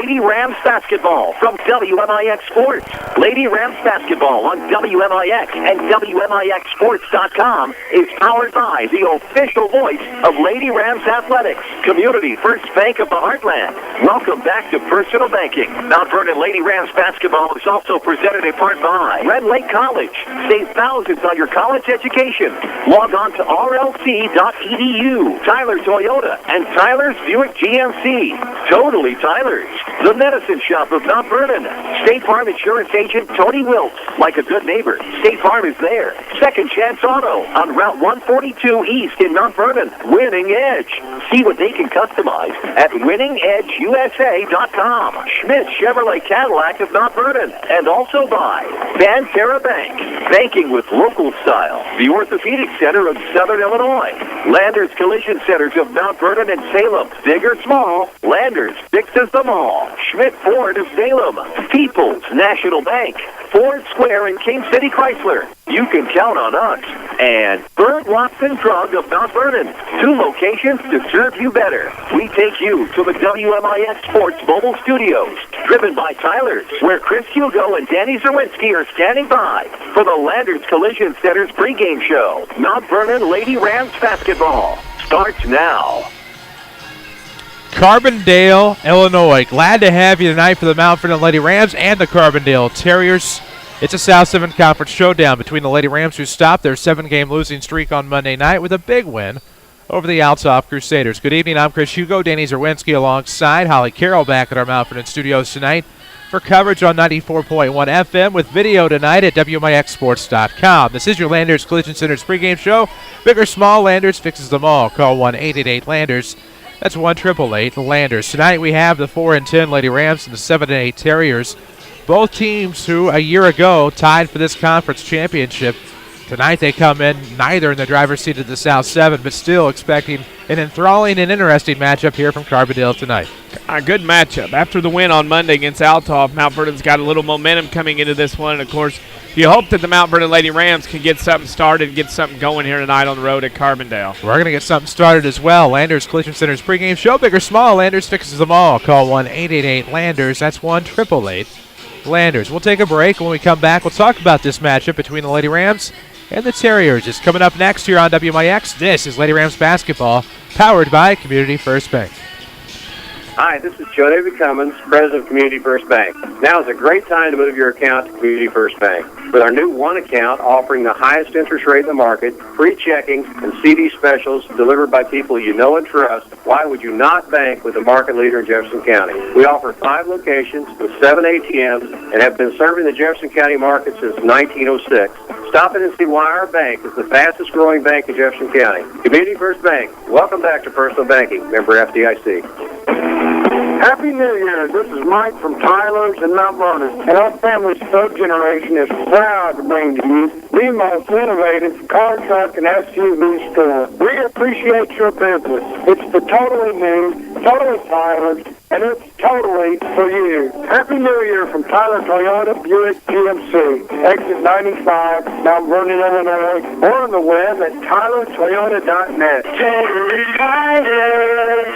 Lady Rams basketball from WMIX Sports. Lady Rams basketball on WMIX and WMIXsports.com is powered by the official voice of Lady Rams Athletics, Community First Bank of the Heartland. Welcome back to Personal Banking. Mount Vernon Lady Rams basketball is also presented in part by Red Lake College. Save thousands on your college education. Log on to rlc.edu. Tyler Toyota and Tyler's Buick GMC. Totally Tyler's. The Medicine Shop of Mount Vernon. State Farm Insurance Agent Tony Wilkes. Like a good neighbor, State Farm is there. Second Chance Auto on Route 142 East in Mount Vernon. Winning Edge. See what they can customize at winningedgeusa.com. Schmidt Chevrolet Cadillac of Mount Vernon. And also by Banterra Bank. Banking with local style. The Orthopedic Center of Southern Illinois. Landers Collision Centers of Mount Vernon and Salem. Big or small, Landers fixes them all. Schmidt Ford of Salem. People's National Bank. Ford Square and King City Chrysler. You can count on us. And Bird Watson Drug of Mount Vernon. 2 locations to serve you better. We take you to the WMIX Sports Mobile Studios, driven by Tyler's, where Chris Hugo and Danny Czerwinski are standing by for the Landers Collision Center's pregame show. Mount Vernon Lady Rams basketball starts now. Carbondale, Illinois. Glad to have you tonight for the Mount Vernon Lady Rams and the Carbondale Terriers. It's a South 7 Conference showdown between the Lady Rams, who stopped their 7-game losing streak on Monday night with a big win over the Althoff Crusaders. Good evening, I'm Chris Hugo. Danny Czerwinski alongside Holly Carroll back at our Mount Vernon studios tonight for coverage on 94.1 FM with video tonight at WMIXsports.com. This is your Landers Collision Center's pregame show. Big or small, Landers fixes them all. Call 1-888-LANDERS. That's 1-888-LANDERS. Tonight we have the 4-10 Lady Rams and the 7-8 Terriers. Both teams who a year ago tied for this conference championship. Tonight they come in neither in the driver's seat of the South 7, but still expecting an enthralling and interesting matchup here from Carbondale tonight. A good matchup. After the win on Monday against Althoff, Mount Vernon's got a little momentum coming into this one. And, of course, you hope that the Mount Vernon Lady Rams can get something started and get something going here tonight on the road at Carbondale. We're going to get something started as well. Landers Collision Center's pregame show. Big or small, Landers fixes them all. Call 1-888-LANDERS. That's 1-888-LANDERS. We'll take a break. When we come back, we'll talk about this matchup between the Lady Rams and the Terriers. It's coming up next here on WMIX. This is Lady Rams basketball, powered by Community First Bank. Hi, this is Joe David Cummins, President of Community First Bank. Now is a great time to move your account to Community First Bank. With our new One account offering the highest interest rate in the market, free checking, and CD specials delivered by people you know and trust, why would you not bank with the market leader in Jefferson County? We offer 5 locations with 7 ATMs and have been serving the Jefferson County market since 1906. Stop in and see why our bank is the fastest growing bank in Jefferson County. Community First Bank. Welcome back to Personal Banking. Member FDIC. Happy New Year. This is Mike from Tyler's in Mount Vernon. And our family's third generation is proud to bring to you the most innovative car, truck, and SUV store. We appreciate your business. It's the totally new, totally Tyler's, and it's totally for you. Happy New Year from Tyler Toyota Buick GMC. Exit 95, Mount Vernon, Illinois, or on the web at tylertoyota.net.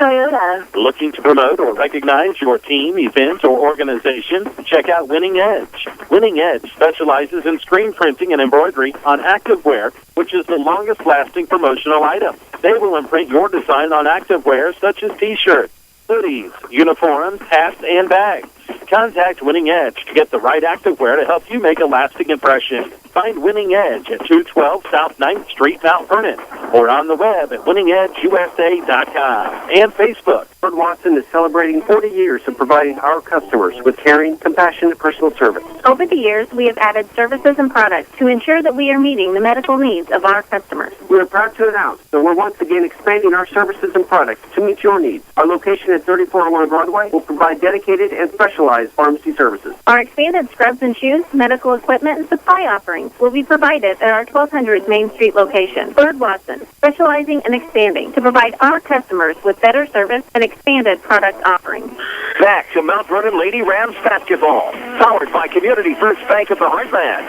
Toyota. Looking to promote or recognize your team, event, or organization? Check out Winning Edge. Winning Edge specializes in screen printing and embroidery on activewear, which is the longest-lasting promotional item. They will imprint your design on activewear such as T-shirts, hoodies, uniforms, hats, and bags. Contact Winning Edge to get the right activewear to help you make a lasting impression. Find Winning Edge at 212 South 9th Street, Mount Vernon, or on the web at winningedgeusa.com and Facebook. Bird Watson is celebrating 40 years of providing our customers with caring, compassionate personal service. Over the years, we have added services and products to ensure that we are meeting the medical needs of our customers. We are proud to announce that we're once again expanding our services and products to meet your needs. Our location at 3401 Broadway will provide dedicated and specialized pharmacy services. Our expanded scrubs and shoes, medical equipment, and supply offerings will be provided at our 1200 Main Street location. Bird Watson, specializing and expanding to provide our customers with better service and expanded product offerings. Back to Mount Vernon Lady Rams basketball, powered by Community First Bank of the Heartland.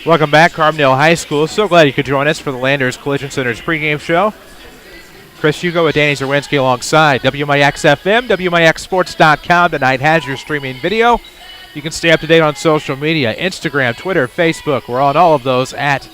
Welcome back, Carbondale High School. So glad you could join us for the Landers Collision Center's pregame show. Chris Hugo with Danny Czerwinski alongside WMIX FM, WMIXsports.com tonight has your streaming video. You can stay up to date on social media, Instagram, Twitter, Facebook. We're on all of those at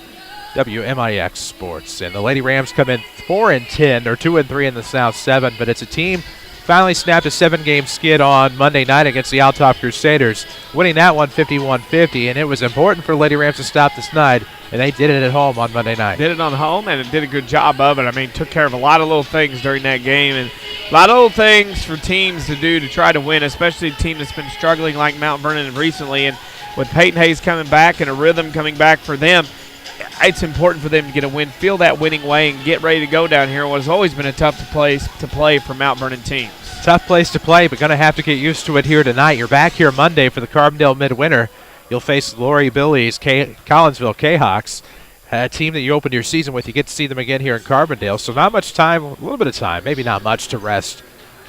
WMIX Sports. And the Lady Rams come in 4-10. They're 2-3 in the South 7, but it's a team finally snapped a 7-game skid on Monday night against the Althoff Crusaders, winning that one 51-50, and it was important for Lady Rams to stop the snide, and they did it at home on Monday night. Did it on home, and it did a good job of it. I mean, took care of a lot of little things during that game, and a lot of little things for teams to do to try to win, especially a team that's been struggling like Mount Vernon recently, and with Peyton Hayes coming back and a rhythm coming back for them, it's important for them to get a win, feel that winning way, and get ready to go down here. What has always been a tough place to play for Mount Vernon teams. Tough place to play, but going to have to get used to it here tonight. You're back here Monday for the Carbondale Midwinter. You'll face Lori Billy's Collinsville K-Hawks, a team that you opened your season with. You get to see them again here in Carbondale, so not much time, a little bit of time, maybe not much to rest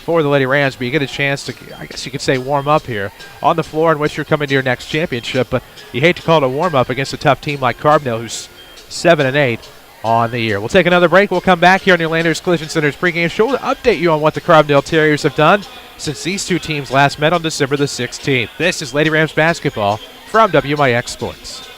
for the Lady Rams, but you get a chance to, I guess you could say, warm up here on the floor in which you're coming to your next championship, but you hate to call it a warm-up against a tough team like Carbondale, who's 7-8 on the year. We'll take another break. We'll come back here on your Landers Collision Center's pregame show to update you on what the Carbondale Terriers have done since these two teams last met on December the 16th. This is Lady Rams basketball from WMIX Sports.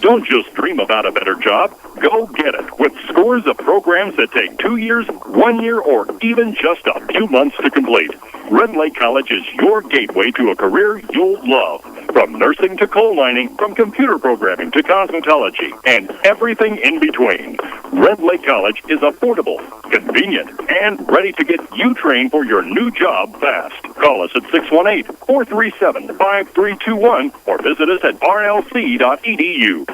Don't just dream about a better job. Go get it with scores of programs that take 2 years, 1 year, or even just a few months to complete. Red Lake College is your gateway to a career you'll love. From nursing to coal mining, from computer programming to cosmetology, and everything in between. Red Lake College is affordable, convenient, and ready to get you trained for your new job fast. Call us at 618-437-5321 or visit us at rlc.edu.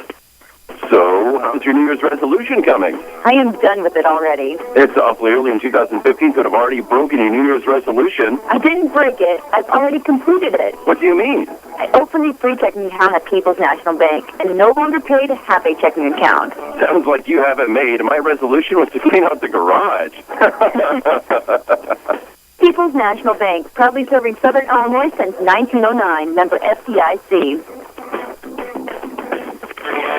So, how's your New Year's resolution coming? I am done with it already. It's awfully early in 2015 to have already broken your New Year's resolution. I didn't break it. I've already completed it. What do you mean? I opened a free checking account at People's National Bank and no longer pay to have a checking account. Sounds like you have it made. My resolution was to clean out the garage. People's National Bank, proudly serving Southern Illinois since 1909, member FDIC.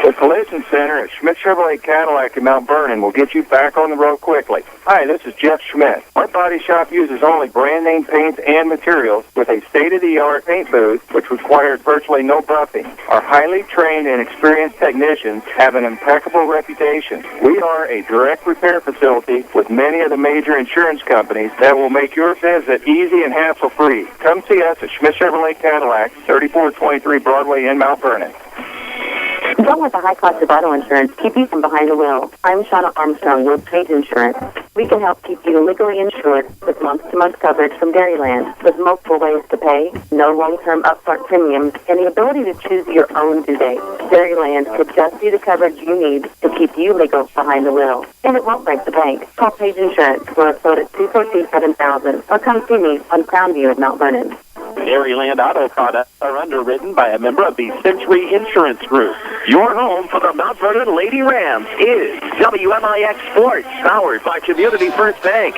The Collision Center at Schmidt Chevrolet Cadillac in Mount Vernon will get you back on the road quickly. Hi, this is Jeff Schmidt. Our body shop uses only brand name paints and materials with a state-of-the-art paint booth, which requires virtually no buffing. Our highly trained and experienced technicians have an impeccable reputation. We are a direct repair facility with many of the major insurance companies that will make your visit easy and hassle-free. Come see us at Schmidt Chevrolet Cadillac, 3423 Broadway in Mount Vernon. Don't let the high cost of auto insurance keep you from behind the wheel. I'm Shauna Armstrong with Page Insurance. We can help keep you legally insured with month-to-month coverage from Dairyland with multiple ways to pay, no long-term upfront premiums, and the ability to choose your own due date. Dairyland could just be the coverage you need to keep you legal behind the wheel. And it won't break the bank. Call Page Insurance for a quote at 242-7000 or come see me on Crownview at Mount Vernon. Dairyland Auto products are underwritten by a member of the Century Insurance Group. Your home for the Mount Vernon Lady Rams is WMIX Sports, powered by Community First Bank.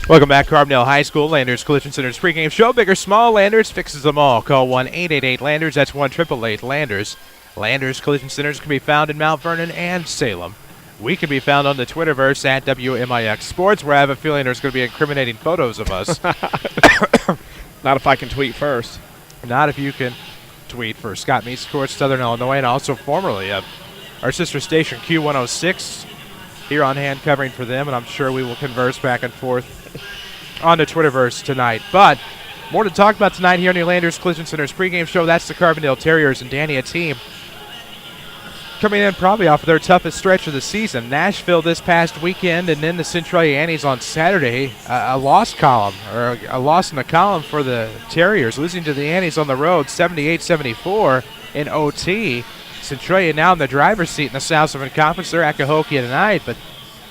Welcome back, Carbondale High School. Landers Collision Center's pregame show. Big or small, Landers fixes them all. Call 1-888-LANDERS. That's 1-888-LANDERS. Landers Collision Centers can be found in Mount Vernon and Salem. We can be found on the Twitterverse at WMIX Sports, where I have a feeling there's going to be incriminating photos of us. Not if I can tweet first. Not if you can tweet for Scott Meets Court, Southern Illinois, and also formerly of our sister station Q106 here on hand covering for them, and I'm sure we will converse back and forth on the Twitterverse tonight. But more to talk about tonight here on your Landers Collision Center's pregame show. That's the Carbondale Terriers, and Danny, a team coming in probably off of their toughest stretch of the season. Nashville this past weekend, and then the Centralia Annies on Saturday. A loss column, or a loss in the column for the Terriers, losing to the Annies on the road 78-74 in OT. Centralia now in the driver's seat in the South Southern Conference. They're at Cahokia tonight, but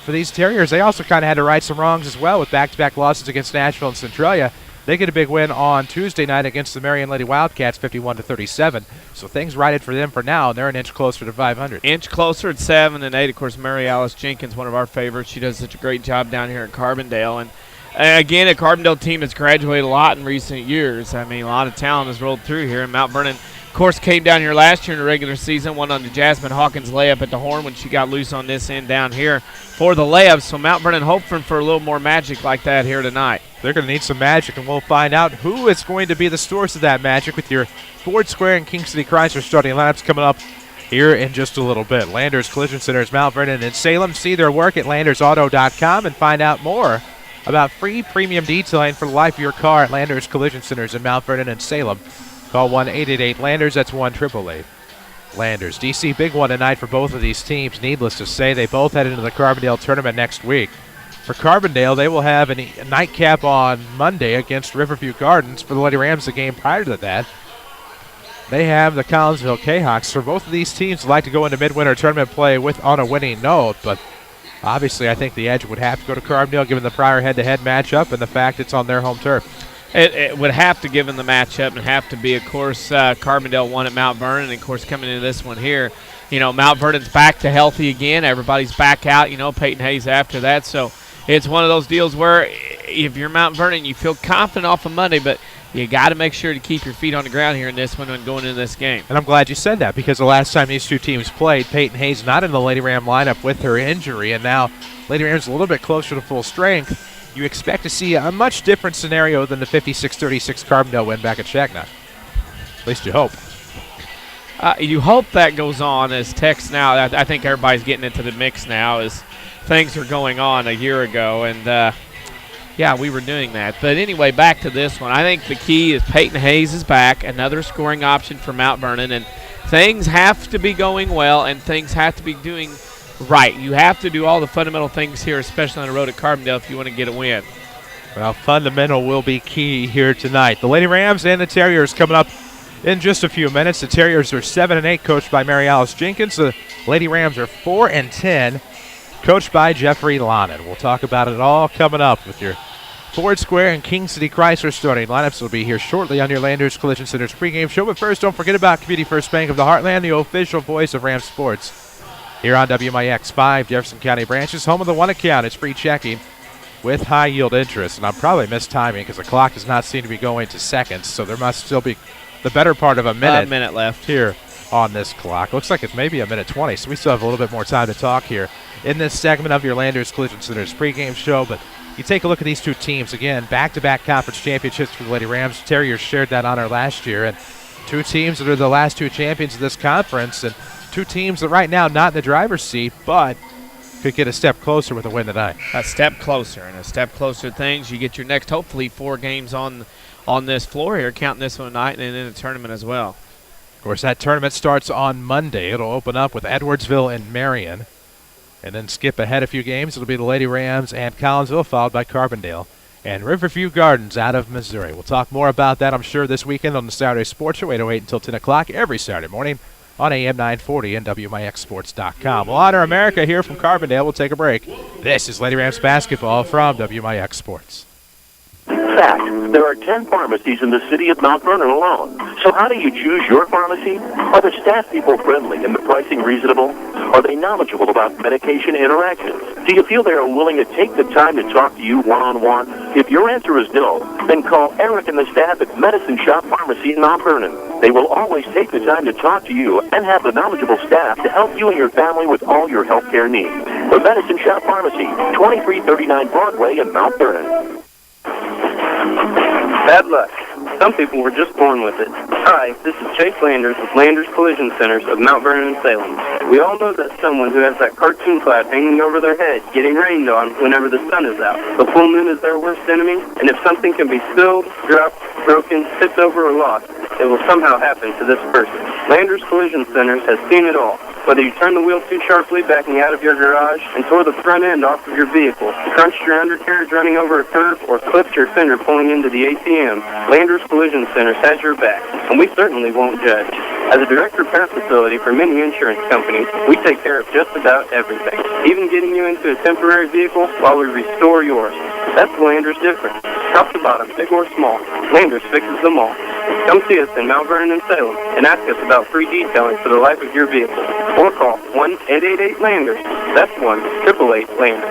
for these Terriers, they also kind of had to right some wrongs as well with back-to-back losses against Nashville and Centralia. They get a big win on Tuesday night against the Marion Lady Wildcats, 51-37. So things righted for them for now, and they're an inch closer to 500. Inch closer at 7-8. Of course, Mary Alice Jenkins, one of our favorites. She does such a great job down here at Carbondale. And again, a Carbondale team that's graduated a lot in recent years. I mean, a lot of talent has rolled through here, and Mount Vernon Of course, came down here last year in the regular season, won on the Jasmine Hawkins layup at the horn when she got loose on this end down here for the layup. So Mount Vernon hoping for a little more magic like that here tonight. They're going to need some magic, and we'll find out who is going to be the source of that magic with your Ford Square and King City Chrysler starting lineups coming up here in just a little bit. Landers Collision Centers, Mount Vernon and Salem. See their work at landersauto.com and find out more about free premium detailing for the life of your car at Landers Collision Centers in Mount Vernon and Salem. Call 1-888-LANDERS. That's 1-888. Landers. DC, big one tonight for both of these teams. Needless to say, they both head into the Carbondale tournament next week. For Carbondale, they will have a nightcap on Monday against Riverview Gardens. For the Lady Rams, the game prior to that, they have the Collinsville K-Hawks. For both of these teams, would like to go into midwinter tournament play on a winning note, but obviously I think the edge would have to go to Carbondale given the prior head-to-head matchup and the fact it's on their home turf. It would have to, given the matchup, and have to be, of course, Carbondale won at Mount Vernon, and, of course, coming into this one here, Mount Vernon's back to healthy again. Everybody's back out, Peyton Hayes after that. So it's one of those deals where if you're Mount Vernon, you feel confident off of Monday, but you got to make sure to keep your feet on the ground here in this one when going into this game. And I'm glad you said that because the last time these two teams played, Peyton Hayes not in the Lady Ram lineup with her injury, and now Lady Ram's a little bit closer to full strength. You expect to see a much different scenario than the 56-36 Carbondale win back at Shacknut. At least you hope. You hope that goes on as text now. I think everybody's getting into the mix now as things are going on a year ago. And, yeah, we were doing that. But anyway, back to this one. I think the key is Peyton Hayes is back, another scoring option for Mount Vernon. And things have to be going well and things have to be doing right. You have to do all the fundamental things here, especially on the road at Carbondale, if you want to get a win. Well, fundamental will be key here tonight. The Lady Rams and the Terriers coming up in just a few minutes. The Terriers are 7-8, coached by Mary Alice Jenkins. The Lady Rams are 4-10, coached by Jeffrey Lonnen. We'll talk about it all coming up with your Ford Square and King City Chrysler starting lineups. Will be here shortly on your Landers Collision Centers pregame show. But first, don't forget about Community First Bank of the Heartland, the official voice of Rams sports. Here on WMIX 5, Jefferson County branches, home of the one account. It's free checking with high yield interest. And I'm probably mistiming because the clock does not seem to be going to seconds, so there must still be the better part of a minute left here on this clock. Looks like it's maybe a minute 20, so we still have a little bit more time to talk here in this segment of your Landers Collision Centers pregame show. But you take a look at these two teams. Again, back-to-back conference championships for the Lady Rams. Terriers shared that honor last year. And two teams that are the last two champions of this conference. And two teams that right now not in the driver's seat, but could get a step closer with a win tonight. A step closer, and a step closer to things. You get your next, hopefully, 4 games on this floor here, counting this one tonight, and then in the tournament as well. Of course, that tournament starts on Monday. It'll open up with Edwardsville and Marion, and then skip ahead a few games. It'll be the Lady Rams and Collinsville, followed by Carbondale and Riverview Gardens out of Missouri. We'll talk more about that, I'm sure, this weekend on the Saturday Sports Show, 8:08 until 10 o'clock every Saturday morning on AM 940 and WMIXsports.com. We'll honor America here from Carbondale. We'll take a break. This is Lady Rams basketball from WMIX Sports. Fact, there are 10 pharmacies in the city of Mount Vernon alone. So how do you choose your pharmacy? Are the staff people friendly and the pricing reasonable? Are they knowledgeable about medication interactions? Do you feel they are willing to take the time to talk to you one-on-one? If your answer is no, then call Eric and the staff at Medicine Shop Pharmacy in Mount Vernon. They will always take the time to talk to you and have the knowledgeable staff to help you and your family with all your health care needs. The Medicine Shop Pharmacy, 2339 Broadway in Mount Vernon. Bad luck. Some people were just born with it. Hi, this is Chase Landers with Landers Collision Centers of Mount Vernon and Salem. We all know that someone who has that cartoon cloud hanging over their head, getting rained on whenever the sun is out. The full moon is their worst enemy, and if something can be spilled, dropped, broken, tipped over, or lost, it will somehow happen to this person. Landers Collision Centers has seen it all. Whether you turned the wheel too sharply backing out of your garage and tore the front end off of your vehicle, crunched your undercarriage running over a curb, or clipped your fender pulling into the ATM, Landers Collision Centers has your back, and we certainly won't judge. As a direct repair facility for many insurance companies, we take care of just about everything, even getting you into a temporary vehicle while we restore yours. That's Landers different. Top to bottom, big or small, Landers fixes them all. Come see us in Mount Vernon and Salem and ask us about free detailing for the life of your vehicle. Or call 1-888-LANDERS. That's 1-888-LANDERS.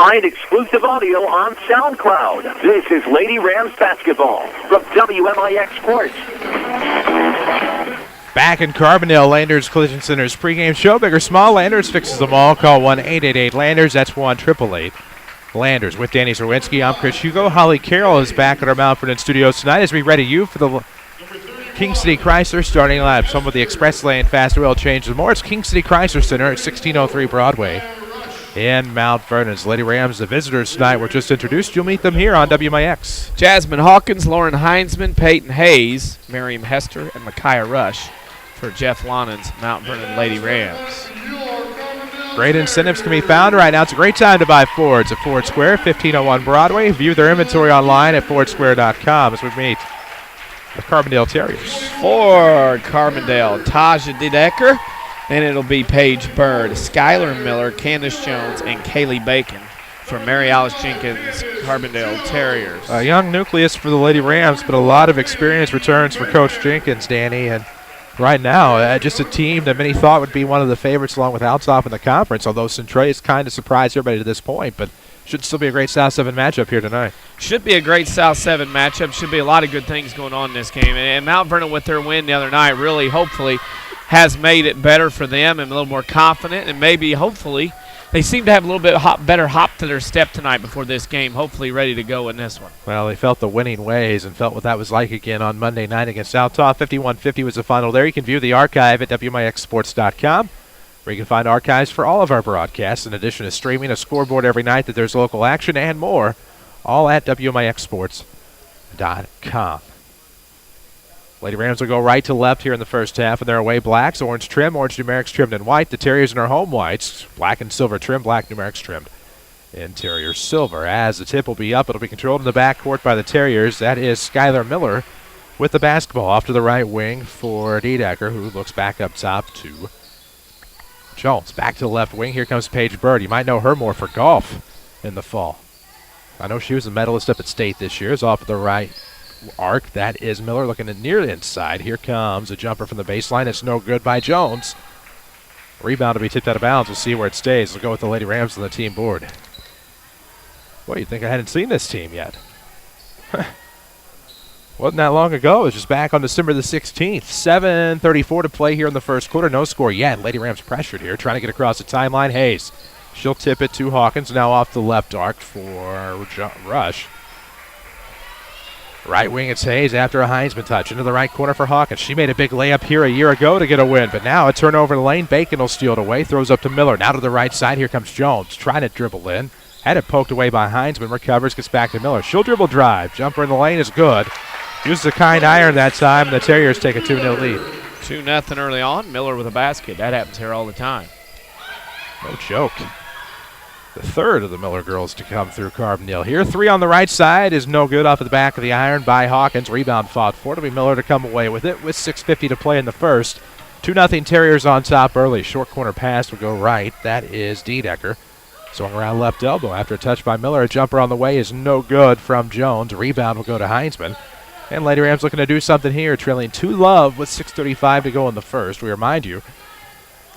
Find exclusive audio on SoundCloud. This is Lady Rams basketball from WMIX Sports. Back in Carbondale, Landers Collision Center's pregame show. Big or small, Landers fixes them all. Call 1-888-LANDERS. That's 1-888. Landers. With Danny Czerwinski, I'm Chris Hugo. Holly Carroll is back at our Mount Vernon studios tonight as we ready you for the King City Chrysler starting lineup. Some of the express lane, fast oil changes and more. It's King City Chrysler Center at 1603 Broadway in Mount Vernon. Lady Rams, the visitors tonight, were just introduced. You'll meet them here on WMIX. Jasmine Hawkins, Lauren Heinzman, Peyton Hayes, Miriam Hester, and Micaiah Rush for Jeff Lonan's Mount Vernon Lady Rams. Great incentives can be found right now. It's a great time to buy Fords at Ford Square, 1501 Broadway. View their inventory online at fordsquare.com as we meet the Carbondale Terriers. For Carbondale, Taja Dedecker, and it'll be Paige Bird, Skylar Miller, Candace Jones, and Kaylee Bacon for Mary Alice Jenkins, Carbondale Terriers. A young nucleus for the Lady Rams, but a lot of experience returns for Coach Jenkins, Danny, and right now, just a team that many thought would be one of the favorites along with Althoff in the conference, although Centrae's kind of surprised everybody to this point, but should still be a great South 7 matchup here tonight. Should be a great South 7 matchup. Should be a lot of good things going on in this game. And Mount Vernon, with their win the other night, really, hopefully, has made it better for them and a little more confident, and maybe, hopefully, they seem to have a little bit better hop to their step tonight before this game, hopefully ready to go in this one. Well, they felt the winning ways and felt what that was like again on Monday night against Althoff. 51-50 was the final there. You can view the archive at WMIXsports.com, where you can find archives for all of our broadcasts, in addition to streaming a scoreboard every night that there's local action and more, all at WMIXsports.com. Lady Rams will go right to left here in the first half, and they're away blacks, orange trim, orange numerics trimmed in white. The Terriers in our home whites, black and silver trim, black numerics trimmed in Terrier silver. As the tip will be up, it'll be controlled in the backcourt by the Terriers. That is Skylar Miller with the basketball off to the right wing for Dedecker, who looks back up top to Jones. Back to the left wing. Here comes Paige Bird. You might know her more for golf in the fall. I know she was a medalist up at state this year. Is off at the right arc. That is Miller looking at near the inside. Here comes a jumper from the baseline. It's no good by Jones. Rebound to be tipped out of bounds. We'll see where it stays. We'll go with the Lady Rams on the team board. Boy, you'd think I hadn't seen this team yet. Wasn't that long ago. It was just back on December the 16th. 7:34 to play here in the first quarter. No score yet. Lady Rams pressured here, trying to get across the timeline. Hayes. She'll tip it to Hawkins. Now off the left arc for Rush. Right wing, it's Hayes after a Heinzman touch. Into the right corner for Hawkins. She made a big layup here a year ago to get a win, but now a turnover in the lane. Bacon will steal it away. Throws up to Miller. Now to the right side. Here comes Jones. Trying to dribble in. Had it poked away by Heinzman. Recovers, gets back to Miller. She'll dribble drive. Jumper in the lane is good. Uses a kind iron that time, and the Terriers take a 2-0 lead. 2-0 early on. Miller with a basket. That happens here all the time. No joke. The third of the Miller girls to come through Carbondale here. 3 on the right side is no good off of the back of the iron by Hawkins. Rebound fought for. It'll be Miller to come away with it with 6:50 to play in the first. 2-0 Terriers on top early. Short corner pass will go right. That is Dedecker. Swung around left elbow after a touch by Miller. A jumper on the way is no good from Jones. Rebound will go to Heinzman. And Lady Rams looking to do something here, trailing 2-0 with 6:35 to go in the first. We remind you,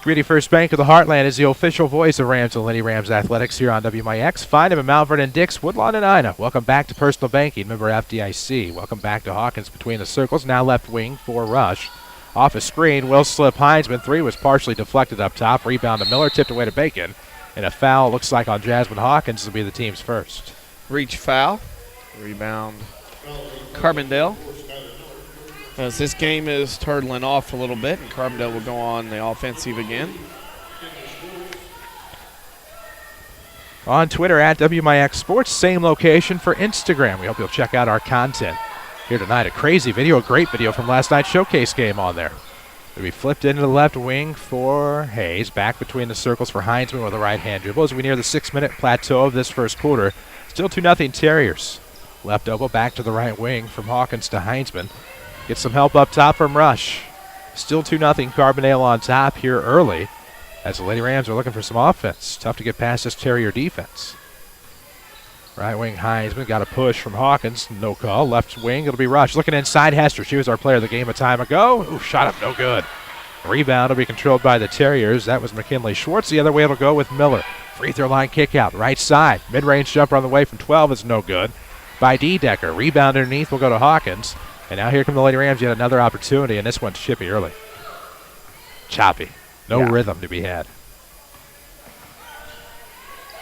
Community First Bank of the Heartland is the official voice of Rams and Lady Rams athletics here on WMIX. Find him at Mount Vernon Dix, Woodlawn, and Ina. Welcome back to personal banking, member FDIC. Welcome back to Hawkins between the circles. Now left wing for Rush. Off a screen, will slip Heinzman. 3 was partially deflected up top. Rebound to Miller, tipped away to Bacon. And a foul looks like on Jasmine Hawkins will be the team's first. Reach foul. Rebound Carbondale. As this game is turtling off a little bit, and Carbondale will go on the offensive again. On Twitter at WMIX Sports, same location for Instagram. We hope you'll check out our content here tonight. A crazy video, a great video from last night's showcase game on there. It'll be flipped into the left wing for Hayes. Back between the circles for Heinzman with a right-hand dribble as we near the 6-minute plateau of this first quarter. Still 2-0 Terriers. Left elbow back to the right wing from Hawkins to Heinzman. Get some help up top from Rush. Still 2-0 Carbondale on top here early as the Lady Rams are looking for some offense. Tough to get past this Terrier defense. Right wing Heinzman got a push from Hawkins. No call. Left wing, it'll be Rush. Looking inside Hester. She was our player of the game a time ago. Ooh, shot up, no good. Rebound will be controlled by the Terriers. That was McKinley Schwartz. The other way it'll go with Miller. Free throw line kick out, right side. Mid-range jumper on the way from 12 is no good by D-Decker. Rebound underneath will go to Hawkins. And now here come the Lady Rams, yet another opportunity, and this one's chippy early. Choppy. No rhythm to be had.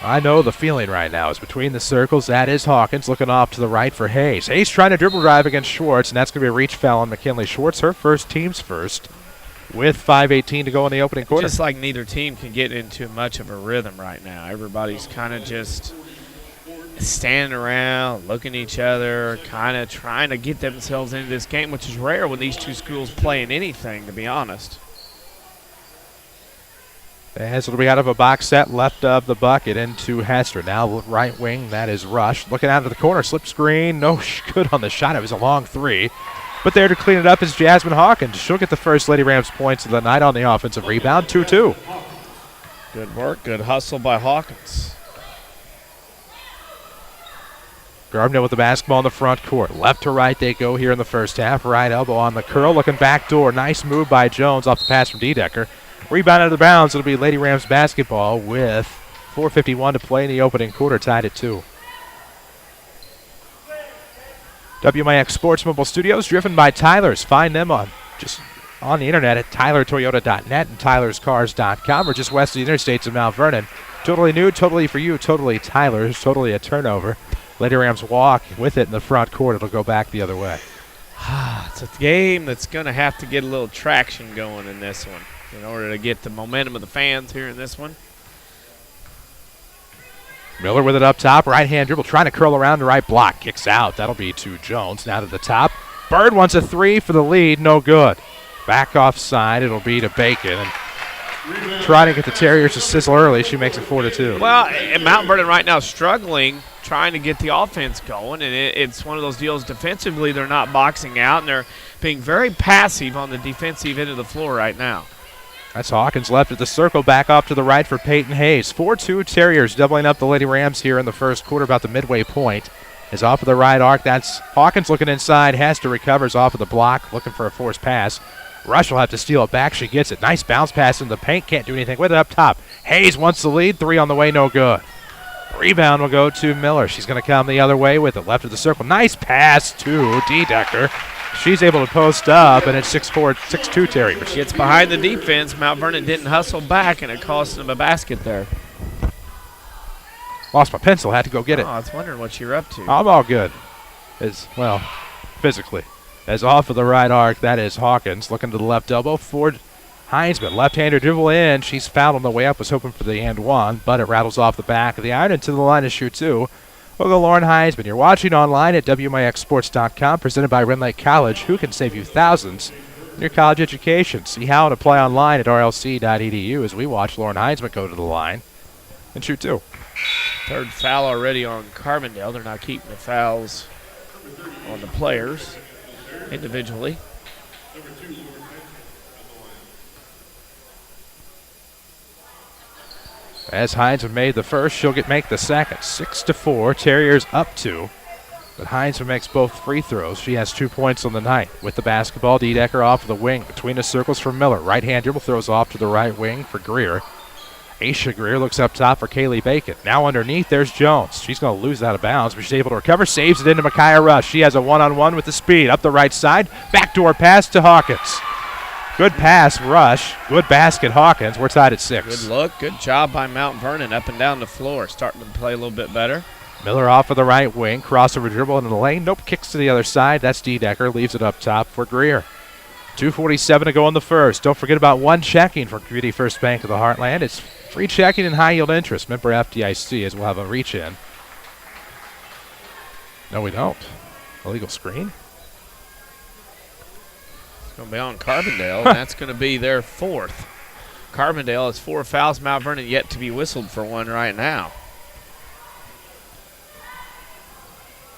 I know the feeling right now is between the circles. That is Hawkins looking off to the right for Hayes. Hayes trying to dribble drive against Schwartz, and that's going to be a reach foul on McKinley Schwartz, her first, team's first, with 5:18 to go in the opening quarter. Just like neither team can get into much of a rhythm right now. Everybody's kind of just standing around, looking at each other, kind of trying to get themselves into this game, which is rare when these two schools play in anything, to be honest. As it'll be out of a box set, left of the bucket into Hester. Now right wing, that is Rush. Looking out of the corner, slip screen, no good on the shot. It was a long three. But there to clean it up is Jasmine Hawkins. She'll get the first Lady Rams points of the night on the offensive rebound, 2-2. Good work, good hustle by Hawkins. Carbondale with the basketball in the front court. Left to right they go here in the first half. Right elbow on the curl, looking back door. Nice move by Jones off the pass from D-Decker. Rebound out of the bounds. It'll be Lady Rams basketball with 4:51 to play in the opening quarter, tied at 2. WMIX Sports Mobile Studios, driven by Tyler's. Find them on the internet at tylertoyota.net and tylerscars.com, or just west of the interstates of Mount Vernon. Totally new, totally for you, totally Tyler's, totally a turnover. Lady Rams walk with it in the front court. It'll go back the other way. It's a game that's going to have to get a little traction going in this one in order to get the momentum of the fans here in this one. Miller with it up top, right-hand dribble, trying to curl around the right block. Kicks out. That'll be to Jones. Now to the top. Bird wants a three for the lead. No good. Back offside. It'll be to Bacon. And trying to get the Terriers to sizzle early. She makes it 4-2. Well, and Mount Vernon right now struggling, trying to get the offense going, and it's one of those deals defensively. They're not boxing out, and they're being very passive on the defensive end of the floor right now. That's Hawkins left at the circle, back off to the right for Peyton Hayes. 4-2 Terriers doubling up the Lady Rams here in the first quarter, about the midway point. Is off of the right arc. That's Hawkins looking inside. Hester recovers off of the block, looking for a forced pass. Rush will have to steal it back. She gets it. Nice bounce pass in the paint. Can't do anything with it up top. Hayes wants the lead. Three on the way, no good. Rebound will go to Miller. She's going to come the other way with it. Left of the circle. Nice pass to D-Decker. She's able to post up, and it's 6'4", 6'2" Terriers. Gets behind the defense. Mount Vernon didn't hustle back, and it cost them a basket there. Lost my pencil. Had to go get it. I was wondering what you're up to. I'm all good. Physically. As off of the right arc, that is Hawkins. Looking to the left elbow for Heinsman. Left-hander dribble in. She's fouled on the way up. Was hoping for the and one, but it rattles off the back of the iron into the line to shoot two. We'll go Lauren Heinsman. You're watching online at WMIXsports.com, presented by Ren Lake College, who can save you thousands in your college education. See how to apply online at rlc.edu as we watch Lauren Heinsman go to the line and shoot two. Third foul already on Carbondale. They're not keeping the fouls on the players individually. As Heinsman made the first, she'll make the second. 6-4, Terriers up 2. But Heinsman makes both free throws. She has 2 points on the night. With the basketball, D-Decker off of the wing. Between the circles for Miller. Right-hand dribble throws off to the right wing for Greer. Aisha Greer looks up top for Kaylee Bacon. Now underneath, there's Jones. She's going to lose out of bounds, but she's able to recover. Saves it into Micaiah Rush. She has a one-on-one with the speed. Up the right side. Backdoor pass to Hawkins. Good pass, Rush. Good basket, Hawkins. We're tied at 6. Good look. Good job by Mount Vernon up and down the floor. Starting to play a little bit better. Miller off of the right wing. Crossover dribble into the lane. Nope, kicks to the other side. That's D-Decker. Leaves it up top for Greer. 2:47 to go in the first. Don't forget about one checking for Community First Bank of the Heartland. It's free checking and high-yield interest. Member FDIC, as we'll have a reach-in. No, we don't. Illegal screen. Going to be on Carbondale, and that's going to be their fourth. Carbondale has 4 fouls. Mount Vernon yet to be whistled for one right now.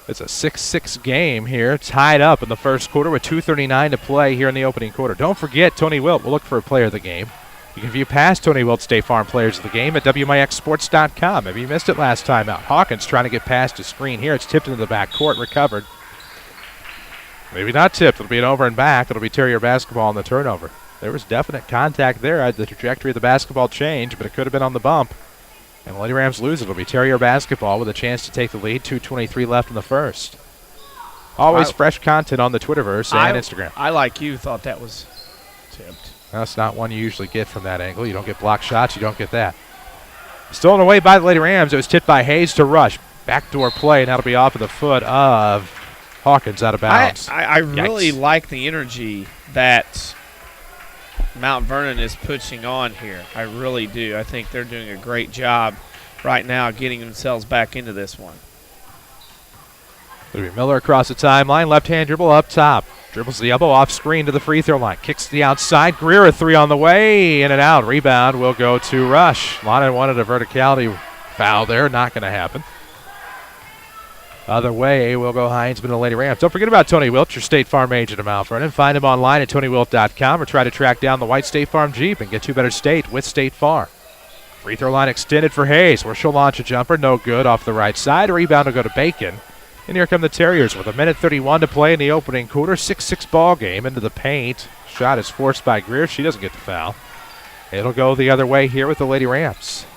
It's a 6-6 game here, tied up in the first quarter with 2:39 to play here in the opening quarter. Don't forget, Tony Wilt will look for a player of the game. You can view past Tony Wilt State Farm players of the game at WMIXsports.com. Maybe you missed it last time out. Hawkins trying to get past his screen here. It's tipped into the back court, recovered. Maybe not tipped. It'll be an over and back. It'll be Terrier basketball on the turnover. There was definite contact there. The trajectory of the basketball changed, but it could have been on the bump. And the Lady Rams lose. It'll be Terrier basketball with a chance to take the lead. 2:23 left in the first. Always fresh content on the Twitterverse and Instagram. I, like you, thought that was tipped. That's not one you usually get from that angle. You don't get block shots. You don't get that. Stolen away by the Lady Rams. It was tipped by Hayes to Rush. Backdoor play, and that'll be off of the foot of Hawkins out of bounds. I really like the energy that Mount Vernon is pushing on here. I really do. I think they're doing a great job right now getting themselves back into this one. It'll be Miller across the timeline. Left-hand dribble up top. Dribbles the elbow off screen to the free throw line. Kicks to the outside. Greer a three on the way. In and out. Rebound will go to Rush. Lana wanted a verticality foul there. Not going to happen. Other way will go Heinzman and the Lady Rams. Don't forget about Tony Wilt, your State Farm agent of Mount Vernon. Find him online at TonyWilt.com or try to track down the white State Farm Jeep and get you better state with State Farm. Free throw line extended for Hayes, where she'll launch a jumper. No good off the right side. Rebound will go to Bacon. And here come the Terriers with 1:31 to play in the opening quarter. 6-6 ball game into the paint. Shot is forced by Greer. She doesn't get the foul. It'll go the other way here with the Lady Rams.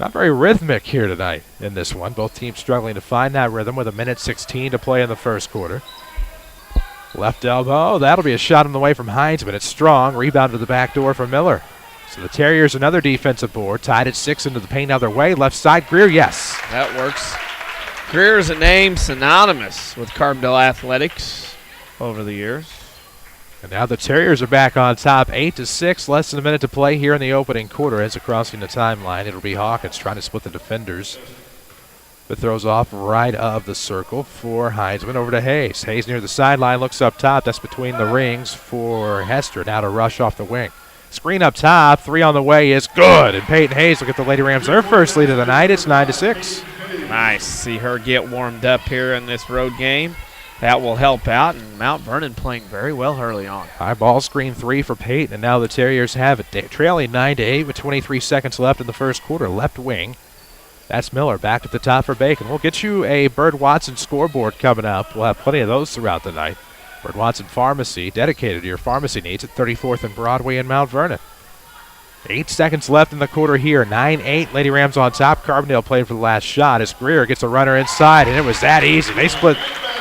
Not very rhythmic here tonight in this one. Both teams struggling to find that rhythm with 1:16 to play in the first quarter. Left elbow. That'll be a shot on the way from Hines, but it's strong. Rebound to the back door for Miller. So the Terriers another defensive board. Tied at 6 into the paint other way. Left side, Greer, yes. That works. Greer is a name synonymous with Carbondale athletics over the years. And now the Terriers are back on top, 8-6, less than a minute to play here in the opening quarter. As crossing the timeline, it'll be Hawkins trying to split the defenders. But throws off right of the circle for Heinzman over to Hayes. Hayes near the sideline, looks up top. That's between the rings for Hester. Now to Rush off the wing. Screen up top, three on the way is good. And Peyton Hayes will get the Lady Rams their first lead of the night. It's 9-6. Nice. See her get warmed up here in this road game. That will help out, and Mount Vernon playing very well early on. High ball screen three for Peyton, and now the Terriers have it. Trailing 9-8 with 23 seconds left in the first quarter. Left wing. That's Miller back at the top for Bacon. We'll get you a Bird Watson scoreboard coming up. We'll have plenty of those throughout the night. Bird Watson Pharmacy, dedicated to your pharmacy needs at 34th and Broadway in Mount Vernon. 8 seconds left in the quarter here. 9-8. Lady Rams on top. Carbondale played for the last shot as Greer gets a runner inside, and it was that easy. They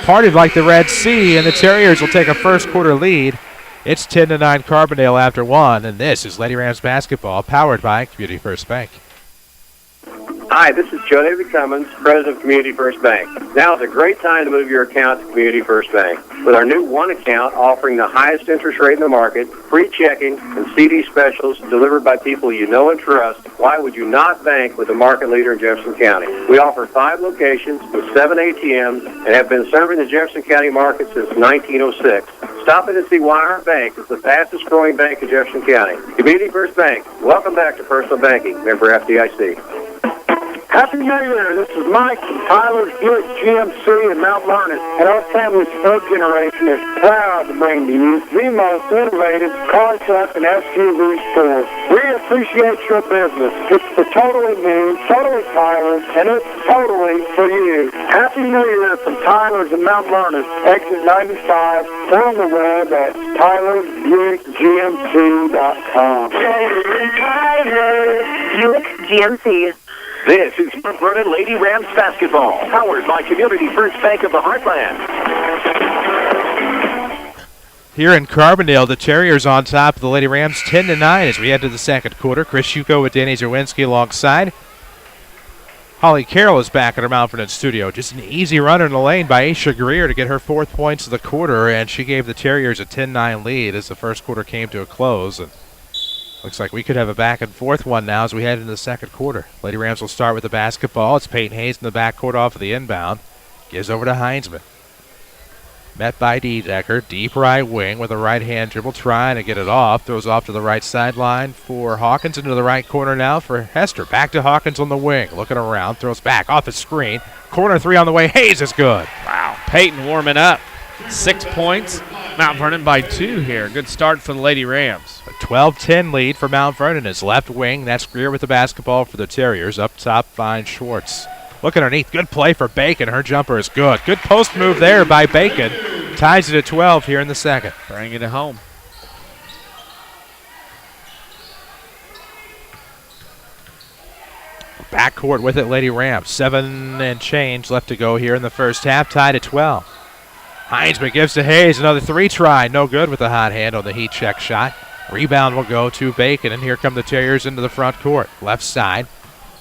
parted like the Red Sea, and the Terriers will take a first quarter lead. It's 10-9 Carbondale after one, and this is Lady Rams basketball powered by Community First Bank. Hi, this is Joe David Cummins, President of Community First Bank. Now is a great time to move your account to Community First Bank. With our new one account offering the highest interest rate in the market, free checking, and CD specials delivered by people you know and trust, why would you not bank with the market leader in Jefferson County? We offer 5 locations with 7 ATMs and have been serving the Jefferson County market since 1906. Stop in and see why our bank is the fastest growing bank in Jefferson County. Community First Bank. Welcome back to Personal Banking. Member FDIC. Happy New Year. This is Mike from Tyler's Buick GMC in Mount Vernon. And our family's third generation is proud to bring to you the most innovative car, truck, and SUV store. We appreciate your business. It's the totally new, totally Tyler's, and it's totally for you. Happy New Year from Tyler's in Mount Vernon. Exit 95. Or on the web at Tyler'sBuickGMC.com. Tyler Buick GMC. This is Mount Vernon Lady Rams basketball, powered by Community First Bank of the Heartland. Here in Carbondale, the Terriers on top of the Lady Rams 10-9 as we head to the second quarter. Chris Hugo with Danny Czerwinski alongside. Holly Carroll is back at her Mount Vernon studio. Just an easy runner in the lane by Aisha Greer to get her 4th points of the quarter, and she gave the Terriers a 10-9 lead as the first quarter came to a close. And looks like we could have a back-and-forth one now as we head into the second quarter. Lady Rams will start with the basketball. It's Peyton Hayes in the backcourt off of the inbound. Gives over to Heinzman. Met by Dedecker. Deep right wing with a right-hand dribble, trying to get it off. Throws off to the right sideline for Hawkins. Into the right corner now for Hester. Back to Hawkins on the wing. Looking around. Throws back off the screen. Corner three on the way. Hayes is good. Wow. Peyton warming up. 6 points. Mount Vernon by 2 here. Good start for the Lady Rams. A 12-10 lead for Mount Vernon. His left wing. That's Greer with the basketball for the Terriers. Up top, finds Schwartz. Look underneath. Good play for Bacon. Her jumper is good. Good post move there by Bacon. Ties it at 12 here in the second. Bringing it home. Backcourt with it, Lady Rams. 7 and change left to go here in the first half, tied at 12. Heinsman gives to Hayes, another 3 try. No good with the hot hand on the heat check shot. Rebound will go to Bacon, and here come the Terriers into the front court. Left side.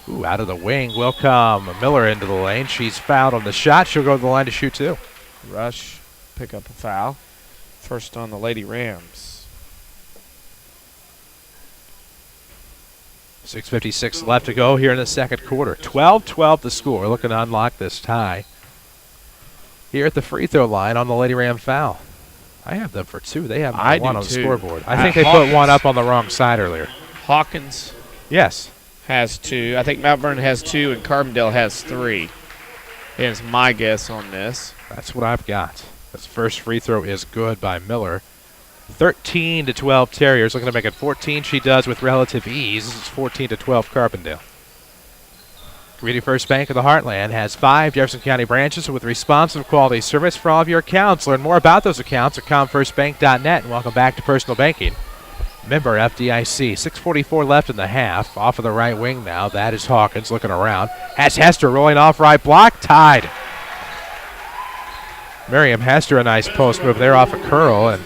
Ooh, out of the wing will come Miller into the lane. She's fouled on the shot. She'll go to the line to shoot 2. Rush, pick up a foul. First on the Lady Rams. 6:56 left to go here in the second quarter. 12-12 the score. Looking to unlock this tie. Here at the free throw line on the Lady Ram foul. I have them for 2. They have one on the scoreboard. I think they put one up on the wrong side earlier. Hawkins Yes. has 2. I think Mount Vernon has 2 and Carbondale has 3. Is my guess on this. That's what I've got. This first free throw is good by Miller. 13-12 Terriers. Looking to make it 14. She does with relative ease. This is 14-12 Carbondale. Community First Bank of the Heartland has 5 Jefferson County branches with responsive quality service for all of your accounts. Learn more about those accounts at comfirstbank.net. And welcome back to Personal Banking. Member FDIC. 6:44 left in the half. Off of the right wing now. That is Hawkins looking around. Has Hester rolling off right block. Tied. Miriam Hester, a nice post move there off a curl. And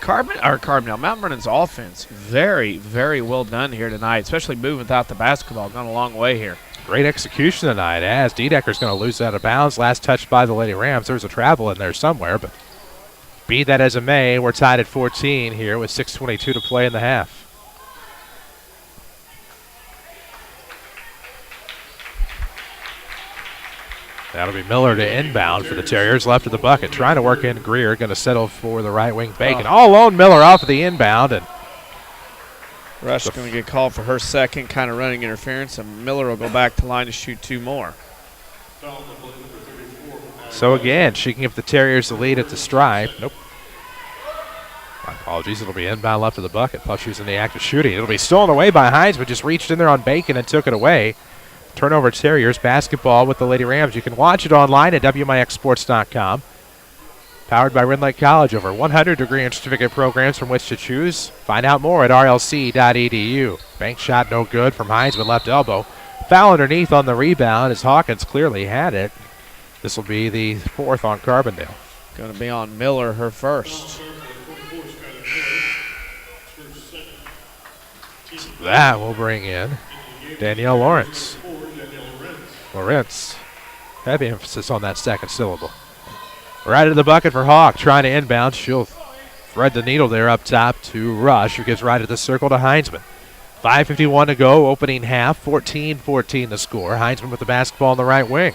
Carbondale, Mount Vernon's offense, very, very well done here tonight, especially moving without the basketball. Gone a long way here. Great execution tonight as Diedecker's going to lose out of bounds. Last touch by the Lady Rams. There's a travel in there somewhere, but be that as it may, we're tied at 14 here with 6:22 to play in the half. That'll be Miller to inbound for the Terriers. Left of the bucket. Trying to work in Greer. Going to settle for the right wing Bacon. All alone Miller off of the inbound. And Rush is going to get called for her second, kind of running interference, and Miller will go back to line to shoot 2 more. So again, she can give the Terriers the lead at the stripe. Nope. My apologies. It'll be inbound left of the bucket. Plus she was in the act of shooting. It'll be stolen away by Hines, but just reached in there on Bacon and took it away. Turnover Terriers basketball with the Lady Rams. You can watch it online at WMIXsports.com. Powered by Red Lake College. Over 100 degree and certificate programs from which to choose. Find out more at rlc.edu. Bank shot no good from Hines with left elbow. Foul underneath on the rebound as Hawkins clearly had it. This will be the 4th on Carbondale. Going to be on Miller, her first. That will bring in Danielle Lawrence. Heavy emphasis on that second syllable. Right to the bucket for Hawk, trying to inbound. She'll thread the needle there up top to Rush, who gets right at the circle to Heinsman. 5:51 to go, opening half, 14-14 the score. Heinsman with the basketball on the right wing.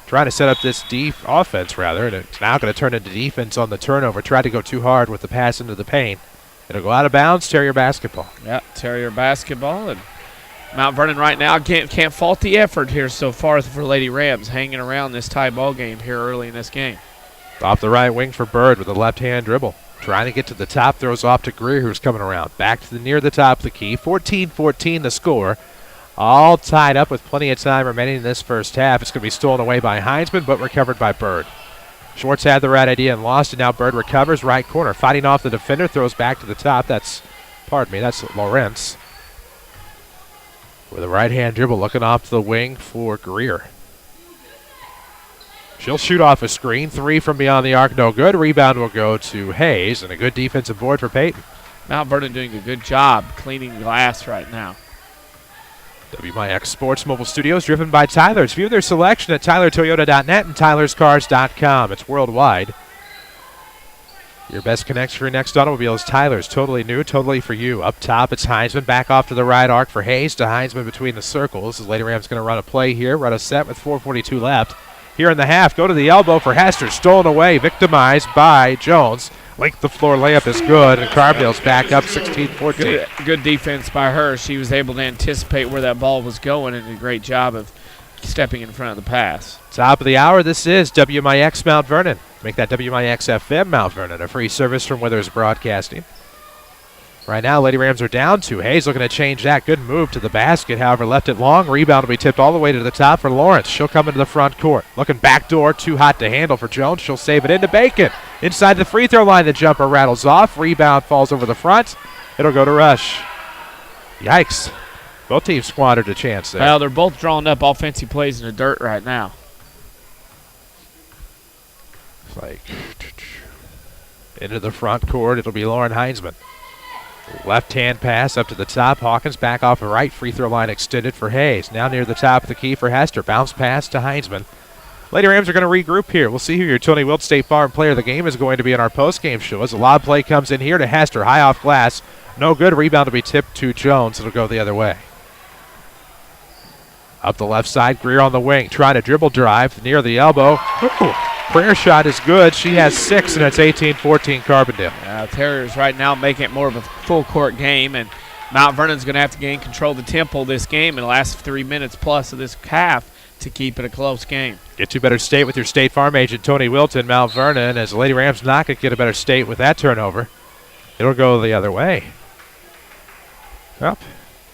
Trying to set up this offense, and it's now going to turn into defense on the turnover. Tried to go too hard with the pass into the paint. It'll go out of bounds, Terrier basketball. Yeah, Terrier basketball, and Mount Vernon right now can't fault the effort here so far for Lady Rams, hanging around this tie ball game here early in this game. Off the right wing for Bird with a left-hand dribble. Trying to get to the top, throws off to Greer, who's coming around. Back to near the top of the key. 14-14 the score. All tied up with plenty of time remaining in this first half. It's going to be stolen away by Heinsman, but recovered by Bird. Schwartz had the right idea and lost it. Now Bird recovers, right corner. Fighting off the defender, throws back to the top. That's Lawrence. With a right-hand dribble, looking off to the wing for Greer. She'll shoot off a screen. 3 from beyond the arc, no good. Rebound will go to Hayes, and a good defensive board for Peyton. Mount Vernon doing a good job cleaning glass right now. WMIX Sports Mobile Studios, driven by Tyler's. View their selection at tylertoyota.net and tylerscars.com. It's worldwide. Your best connection for your next automobile is Tyler's. Totally new, totally for you. Up top, it's Heinsman. Back off to the right arc for Hayes to Heinsman between the circles. As Lady Rams going to run a play here, run a set with 4:42 left. Here in the half, go to the elbow for Hester. Stolen away, victimized by Jones. Length the floor layup is good, and Carbondale's back up 16-14. Good defense by her. She was able to anticipate where that ball was going and did a great job of stepping in front of the pass. Top of the hour, this is WMIX Mount Vernon. Make that WMIX FM Mount Vernon, a free service from Withers Broadcasting. Right now, Lady Rams are down 2. Hayes looking to change that. Good move to the basket, however, left it long. Rebound will be tipped all the way to the top for Lawrence. She'll come into the front court. Looking backdoor, too hot to handle for Jones. She'll save it into Bacon. Inside the free throw line, the jumper rattles off. Rebound falls over the front. It'll go to Rush. Yikes. Both teams squandered a chance there. Well, they're both drawing up offensive plays in the dirt right now. It's like into the front court. It'll be Lauren Heinzman. Left-hand pass up to the top. Hawkins back off the right. Free throw line extended for Hayes. Now near the top of the key for Hester. Bounce pass to Heinzman. Lady Rams are going to regroup here. We'll see who your Tony Wilt State Farm player of the game is going to be in our post-game show. As a lob play comes in here to Hester. High off glass. No good. Rebound to be tipped to Jones. It'll go the other way. Up the left side. Greer on the wing. Trying to dribble drive near the elbow. Ooh. Prayer shot is good. She has 6, and it's 18-14 Carbondale. Terriers right now making it more of a full-court game, and Mount Vernon's going to have to gain control of the tempo of this game in the last 3 minutes plus of this half to keep it a close game. Get to better state with your State Farm agent, Tony Wilton, Mount Vernon, as the Lady Rams not going to get a better state with that turnover. It'll go the other way. Well,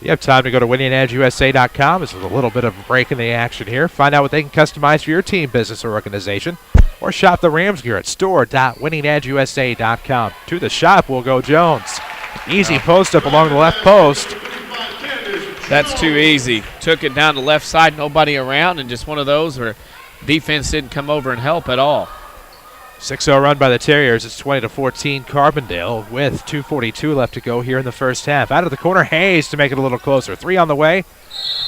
you have time to go to winningedgeusa.com. This is a little bit of a break in the action here. Find out what they can customize for your team, business, or organization. Or shop the Rams gear at store.winningedgeusa.com. To the shop will go Jones. Easy post up along the left post. That's too easy. Took it down the left side, nobody around, and just one of those where defense didn't come over and help at all. 6-0 run by the Terriers. It's 20-14 Carbondale with 2:42 left to go here in the first half. Out of the corner, Hayes to make it a little closer. 3 on the way.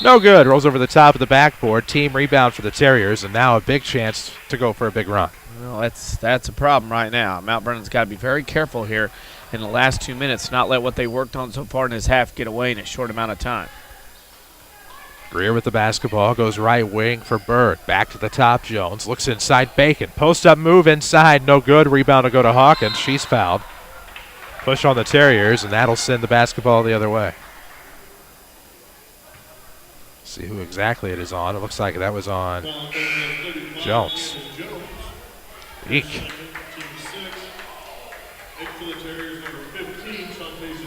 No good. Rolls over the top of the backboard. Team rebound for the Terriers, and now a big chance to go for a big run. Well, that's a problem right now. Mount Vernon's got to be very careful here in the last 2 minutes, not let what they worked on so far in this half get away in a short amount of time. Greer with the basketball, goes right wing for Bird. Back to the top, Jones. Looks inside, Bacon. Post-up move inside, no good. Rebound to go to Hawkins. She's fouled. Push on the Terriers, and that'll send the basketball the other way. See who exactly it is on. It looks like that was on Jones. Eek.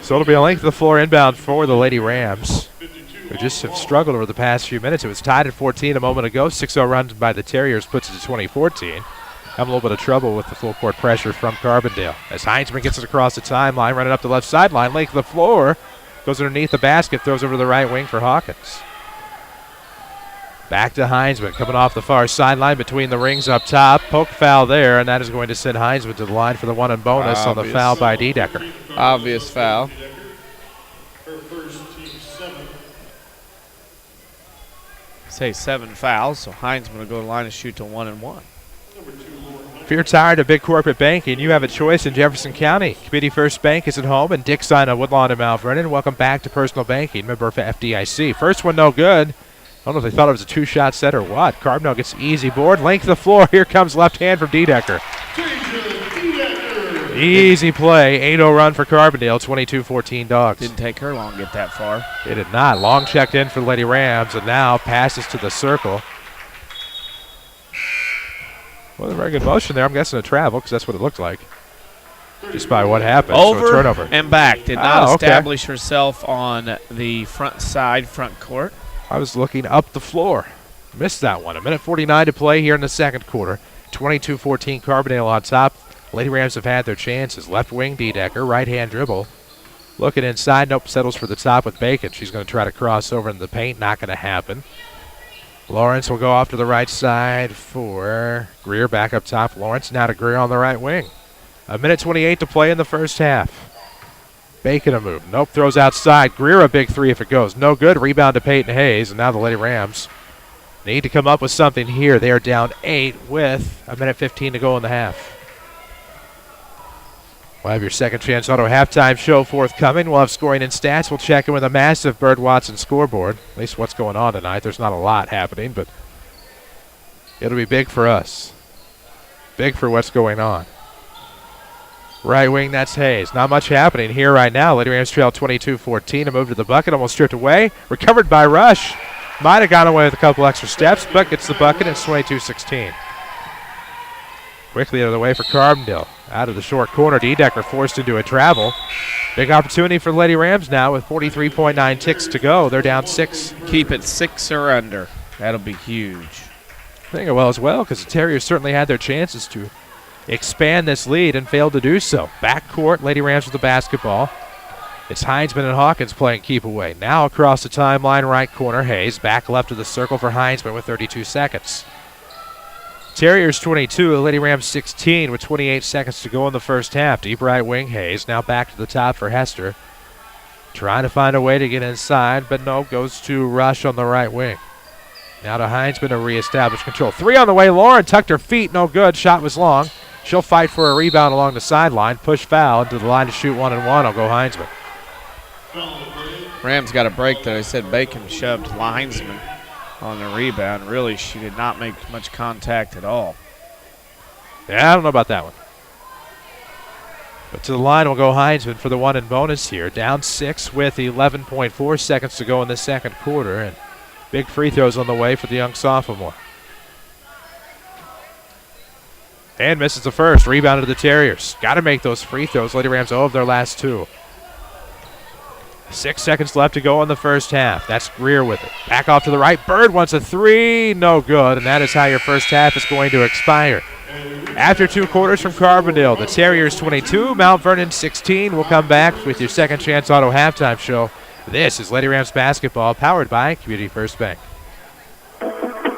So it'll be a length of the floor inbound for the Lady Rams, who just have struggled over the past few minutes. It was tied at 14 a moment ago. 6-0 run by the Terriers puts it to 20-14. Having a little bit of trouble with the full court pressure from Carbondale. As Heinzman gets it across the timeline, running up the left sideline, length of the floor, goes underneath the basket, throws over to the right wing for Hawkins. Back to Heinzman, coming off the far sideline between the rings up top. Poke foul there, and that is going to send Heinzman to the line for the one and bonus on the foul by Dedecker. Obvious foul. Say 7 fouls, so Heinzman will go to the line and shoot to 1 and 1. If you're tired of big corporate banking, you have a choice in Jefferson County. Community First Bank is at home, and Dick's on Woodlawn in Mount Vernon. Welcome back to personal banking. Member for FDIC. First one no good. I don't know if they thought it was a 2-shot set or what. Carbondale gets easy board. Length of the floor. Here comes left hand from Dedecker. Easy play. 8-0 run for Carbondale. 22-14 Dogs. Didn't take her long to get that far. It did not. Long checked in for the Lady Rams, and now passes to the circle. Well, a very good motion there. I'm guessing a travel because that's what it looked like. Just by what happened. Over so a turnover. And back. Did not establish herself on the front side, front court. I was looking up the floor. Missed that one. 1:49 to play here in the second quarter. 22-14 Carbondale on top. Lady Rams have had their chances. Left wing Dedecker, right hand dribble. Looking inside, nope, settles for the top with Bacon. She's going to try to cross over into the paint. Not going to happen. Lawrence will go off to the right side for Greer back up top. Lawrence now to Greer on the right wing. 1:28 to play in the first half. Bacon a move. Nope, throws outside. Greer a big 3 if it goes. No good. Rebound to Peyton Hayes, and now the Lady Rams need to come up with something here. They are down 8 with 1:15 to go in the half. We'll have your second chance auto halftime show forthcoming. We'll have scoring and stats. We'll check in with a massive Bird Watson scoreboard. At least what's going on tonight. There's not a lot happening, but it'll be big for us. Big for what's going on. Right wing, that's Hayes. Not much happening here right now. Lady Rams trail 22-14. A move to the bucket, almost stripped away. Recovered by Rush. Might have gone away with a couple extra steps, but gets the bucket. It's 22-16. Quickly out of the way for Carbondale. Out of the short corner, Dedecker forced into a travel. Big opportunity for Lady Rams now with 43.9 ticks to go. They're down 6. Keep it 6 or under. That'll be huge. I think it will as well, because the Terriers certainly had their chances to expand this lead and failed to do so. Backcourt, Lady Rams with the basketball. It's Heinzman and Hawkins playing keep away. Now across the timeline, right corner, Hayes. Back left of the circle for Heinzman with 32 seconds. Terriers 22, the Lady Rams 16 with 28 seconds to go in the first half. Deep right wing, Hayes. Now back to the top for Hester. Trying to find a way to get inside, but no, goes to Rush on the right wing. Now to Heinzman to reestablish control. 3 on the way. Lauren tucked her feet, no good. Shot was long. She'll fight for a rebound along the sideline. Push foul into the line to shoot 1-1. I'll go Heinzman. Rams got a break, though. He said Bacon shoved Heinzman on the rebound. Really, she did not make much contact at all. Yeah, I don't know about that one. But to the line will go Heinzman for the 1 in bonus here. Down 6 with 11.4 seconds to go in the second quarter. And big free throws on the way for the young sophomore. And misses the first. Rebound to the Terriers. Got to make those free throws. Lady Rams 0 of their last 2. 6 seconds left to go in the first half. That's Greer with it. Back off to the right. Bird wants a 3. No good. And that is how your first half is going to expire. After 2 quarters from Carbondale, the Terriers 22, Mount Vernon 16. We'll come back with your Second Chance Auto halftime show. This is Lady Rams basketball, powered by Community First Bank.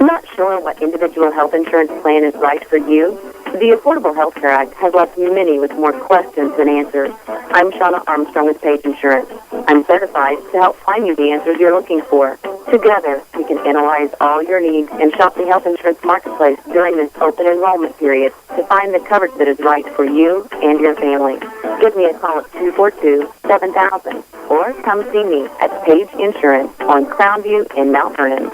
Not sure what individual health insurance plan is right for you? The Affordable Health Care Act has left many with more questions than answers. I'm Shauna Armstrong with Page Insurance. I'm certified to help find you the answers you're looking for. Together, we can analyze all your needs and shop the health insurance marketplace during this open enrollment period to find the coverage that is right for you and your family. Give me a call at 242-7000 or come see me at Page Insurance on Crownview in Mount Vernon.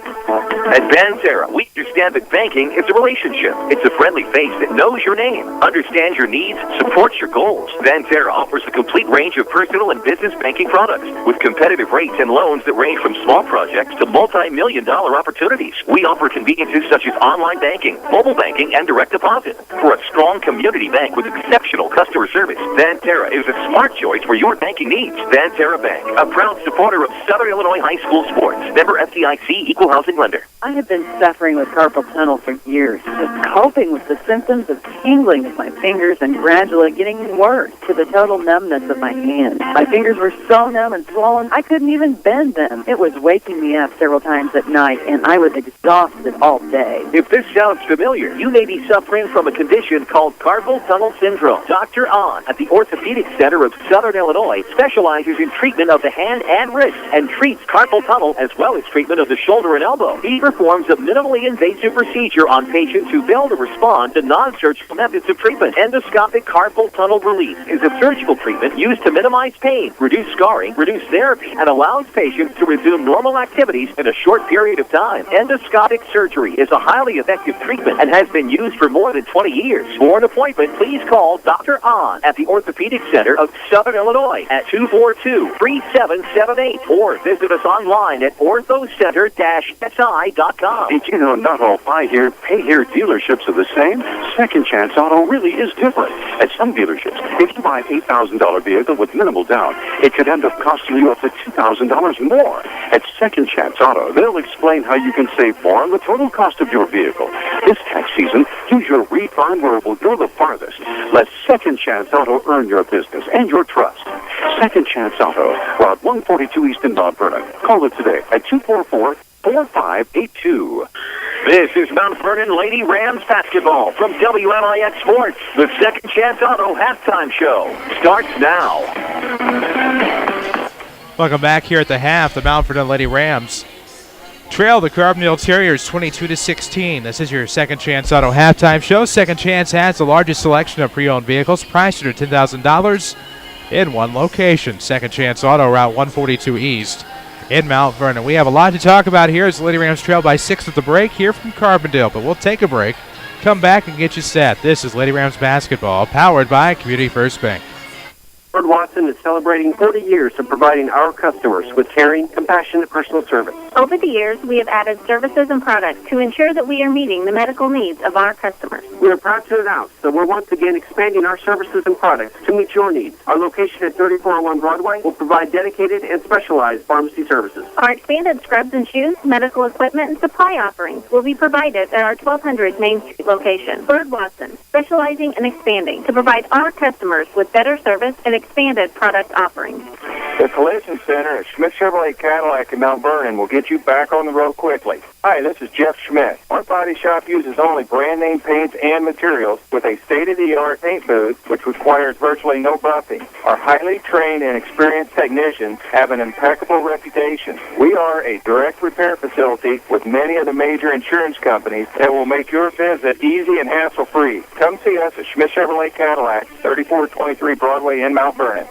At Banterra, we understand that banking is a relationship. It's a friendly face that knows your name, understands your needs, supports your goals. Banterra offers a complete range of personal and business banking products with competitive rates and loans that range from small projects to multi-million-dollar opportunities. We offer conveniences such as online banking, mobile banking, and direct deposit. For a strong community bank with exceptional customer service, Banterra is a smart choice for your banking needs. Banterra Bank, a proud supporter of Southern Illinois high school sports. Member FDIC, equal housing lender. I have been suffering with carpal tunnel for years, just coping with the symptoms of tingling in my fingers and gradually getting worse to the total numbness of my hands. My fingers were so numb and swollen, I couldn't even bend them. It was waking me up several times at night, and I was exhausted all day. If this sounds familiar, you may be suffering from a condition called carpal tunnel syndrome. Dr. Ahn at the Orthopedic Center of Southern Illinois specializes in treatment of the hand and wrist and treats carpal tunnel as well as treatment of the shoulder and elbow. He performs a minimally invasive procedure on patients who fail to respond to non-surgical methods of treatment. Endoscopic carpal tunnel release is a surgical treatment used to minimize pain, reduce scarring, reduce therapy, and allows patients to resume normal activities in a short period of time. Endoscopic surgery is a highly effective treatment and has been used for more than 20 years. For an appointment, please call Dr. Ahn at the Orthopedic Center of Southern Illinois at 242-3778 or visit us online at orthocenter-si.com. Did you know not all pay here dealerships are the same? Second Chance Auto really is different. At some dealerships, if you buy an $8,000 vehicle with minimal down, it could end up costing you up to $2,000 more. At Second Chance Auto, they'll explain how you can save more on the total cost of your vehicle. This tax season, use your refund where it will go the farthest. Let Second Chance Auto earn your business and your trust. Second Chance Auto, Route 142 East in Mount Vernon. Call it today at 244-4582. This is Mount Vernon Lady Rams basketball from WMIX Sports. The Second Chance Auto halftime show starts now. Welcome back here at the half. The Mount Vernon Lady Rams trail the Carbondale Terriers 22-16. This is your Second Chance Auto halftime show. Second Chance has the largest selection of pre-owned vehicles priced under $10,000 in one location. Second Chance Auto, Route 142 East in Mount Vernon. We have a lot to talk about here as the Lady Rams trail by 6 at the break here from Carbondale, but we'll take a break, come back, and get you set. This is Lady Rams basketball, powered by Community First Bank. Ford Watson is celebrating 30 years of providing our customers with caring, compassionate personal service. Over the years, we have added services and products to ensure that we are meeting the medical needs of our customers. We are proud to announce that we're once again expanding our services and products to meet your needs. Our location at 3401 Broadway will provide dedicated and specialized pharmacy services. Our expanded scrubs and shoes, medical equipment, and supply offerings will be provided at our 1200 Main Street location. Bird Watson, specializing and expanding to provide our customers with better service and expanded product offerings. The Collision Center at Schmidt Chevrolet Cadillac in Mount Vernon will get you back on the road quickly. Hi, this is Jeff Schmidt. Our body shop uses only brand name paints and materials with a state-of-the-art paint booth, which requires virtually no buffing. Our highly trained and experienced technicians have an impeccable reputation. We are a direct repair facility with many of the major insurance companies that will make your visit easy and hassle-free. Come see us at Schmidt Chevrolet Cadillac, 3423 Broadway in Mount Vernon.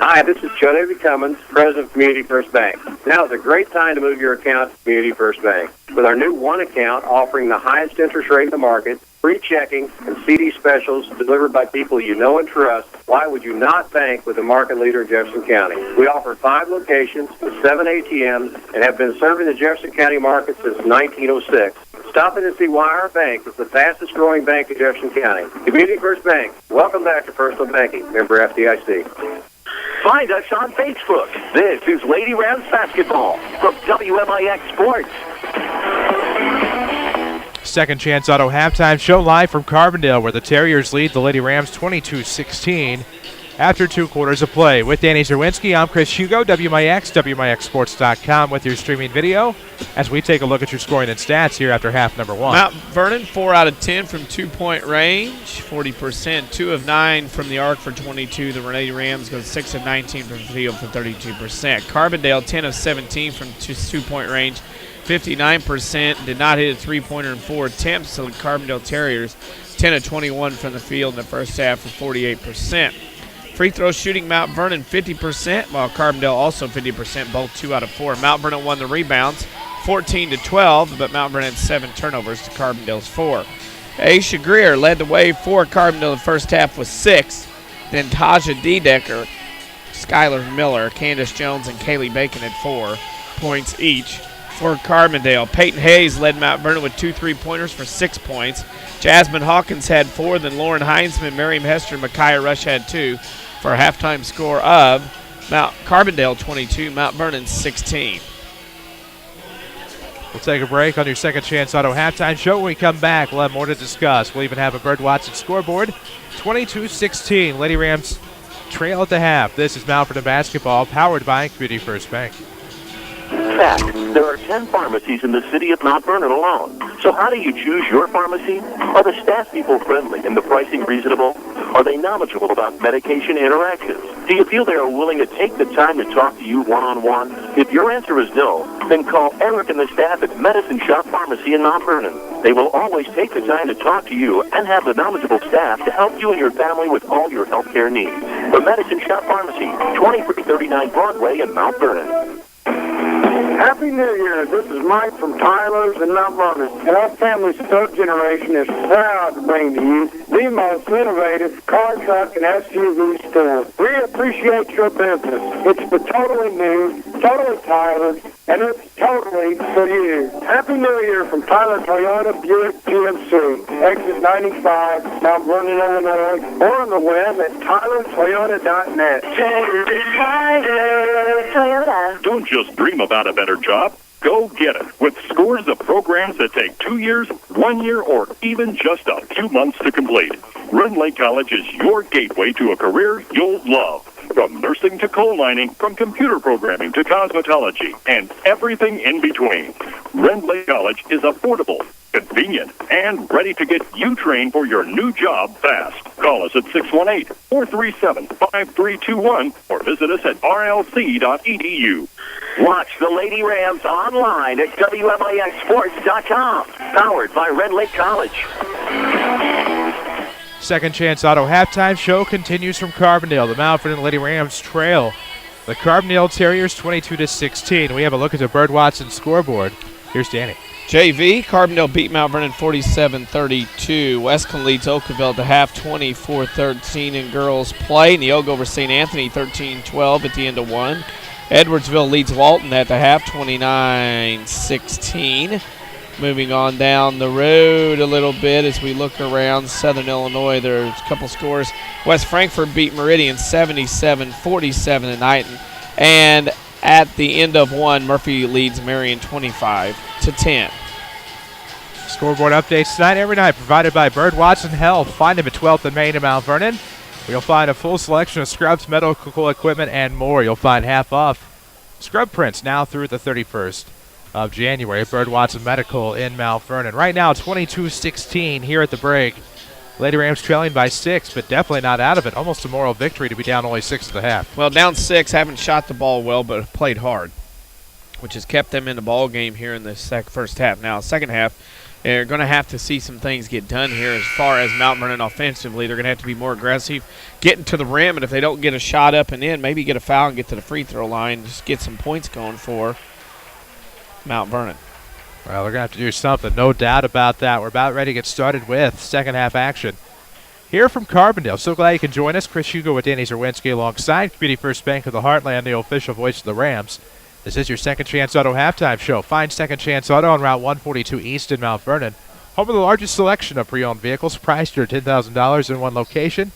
Hi, this is Joe Davey Cummins, President of Community First Bank. Now is a great time to move your account to Community First Bank. With our new one account offering the highest interest rate in the market, free checking, and CD specials delivered by people you know and trust, why would you not bank with the market leader in Jefferson County? We offer 5 locations with 7 ATMs and have been serving the Jefferson County market since 1906. Stop in and see why our bank is the fastest growing bank in Jefferson County. Community First Bank. Welcome back to Personal Banking. Member FDIC. Find us on Facebook. This is Lady Rams Basketball from WMIX Sports. Second Chance Auto halftime show live from Carbondale, where the Terriers lead the Lady Rams 22-16 after 2 quarters of play. With Danny Czerwinski, I'm Chris Hugo, WMIX, WMIXsports.com with your streaming video as we take a look at your scoring and stats here after half number 1. Mount Vernon, 4 out of 10 from 2-point range, 40%, 2 of 9 from the arc for 22. The Lady Rams go 6 of 19 from the field for 32%. Carbondale, 10 of 17 from 2-point range, 59%, did not hit a three-pointer in 4 attempts. So the Carbondale Terriers, 10 of 21 from the field in the first half for 48%. Free throw shooting, Mount Vernon 50%, while Carbondale also 50%, both 2 out of 4. Mount Vernon won the rebounds, 14-12, but Mount Vernon had 7 turnovers to Carbondale's 4. Aisha Greer led the way for Carbondale the first half with 6. Then Taja Dedecker, Skylar Miller, Candace Jones, and Kaylee Bacon had 4 points each. For Carbondale, Peyton Hayes led Mount Vernon with 2 3-pointers for 6 points. Jasmine Hawkins had 4, then Lauren Heinzman, Miriam Hester, and Micaiah Rush had 2 for a halftime score of Carbondale 22, Mount Vernon 16. We'll take a break on your Second Chance Auto halftime show. When we come back, we'll have more to discuss. We'll even have a Bird Watson scoreboard. 22-16, Lady Rams trail at the half. This is Mount Vernon basketball, powered by Community First Bank. Fact, there are 10 pharmacies in the city of Mount Vernon alone. So how do you choose your pharmacy? Are the staff people friendly and the pricing reasonable? Are they knowledgeable about medication interactions? Do you feel they are willing to take the time to talk to you one-on-one? If your answer is no, then call Eric and the staff at Medicine Shop Pharmacy in Mount Vernon. They will always take the time to talk to you and have the knowledgeable staff to help you and your family with all your health care needs. The Medicine Shop Pharmacy, 2339 Broadway in Mount Vernon. Happy New Year. This is Mike from Tyler's in Mount Vernon. And our family's third generation is proud to bring to you the most innovative car, truck, and SUV store. We appreciate your business. It's the totally new, totally Tyler's, and it's totally for you. Happy New Year from Tyler Toyota Buick GMC. Exit 95, Mount Vernon, Illinois, or on the web at tylertoyota.net. Toyota. Don't just dream about a better job. Go get it with scores of programs that take 2 years, 1 year, or even just a few months to complete. Rend Lake College is your gateway to a career you'll love. From nursing to coal mining, from computer programming to cosmetology, and everything in between. Rend Lake College is affordable, convenient, and ready to get you trained for your new job fast. Call us at 618-437-5321 or visit us at rlc.edu. Watch the Lady Rams online at WMIXsports.com. Powered by Red Lake College. Second Chance Auto halftime show continues from Carbondale. The Mount Vernon Lady Rams trail the Carbondale Terriers 22-16. We have a look at the Bird Watson scoreboard. Here's Danny. JV, Carbondale beat Mount Vernon 47-32. Westcombe leads Oakville at the half 24-13 in girls play. Neoga over St. Anthony 13-12 at the end of 1. Edwardsville leads Walton at the half 29-16. Moving on down the road a little bit as we look around Southern Illinois, there's a couple scores. West Frankfort beat Meridian 77-47 tonight. And at the end of 1, Murphy leads Marion 25-10. Scoreboard updates tonight every night provided by Bird Watson Health. Find them at 12th and Main in Mount Vernon. You'll find a full selection of scrubs, medical equipment, and more. You'll find half off scrub prints now through the 31st of January. Bird Watson Medical in Mount Vernon. Right now, 22-16 here at the break. Lady Rams trailing by 6, but definitely not out of it. Almost a moral victory to be down only 6 at the half. Well, down 6, haven't shot the ball well, but played hard, which has kept them in the ball game here in the first half. Now, second half, they're going to have to see some things get done here as far as Mount Vernon offensively. They're going to have to be more aggressive, getting to the rim, and if they don't get a shot up and in, maybe get a foul and get to the free throw line, just get some points going for Mount Vernon. Well, they're going to have to do something, no doubt about that. We're about ready to get started with second half action. Here from Carbondale, so glad you can join us. Chris Hugo with Danny Czerwinski alongside Community First Bank of the Heartland, the official voice of the Rams. This is your Second Chance Auto halftime show. Find Second Chance Auto on Route 142 East in Mount Vernon. Home of the largest selection of pre-owned vehicles, priced at $10,000 in one location,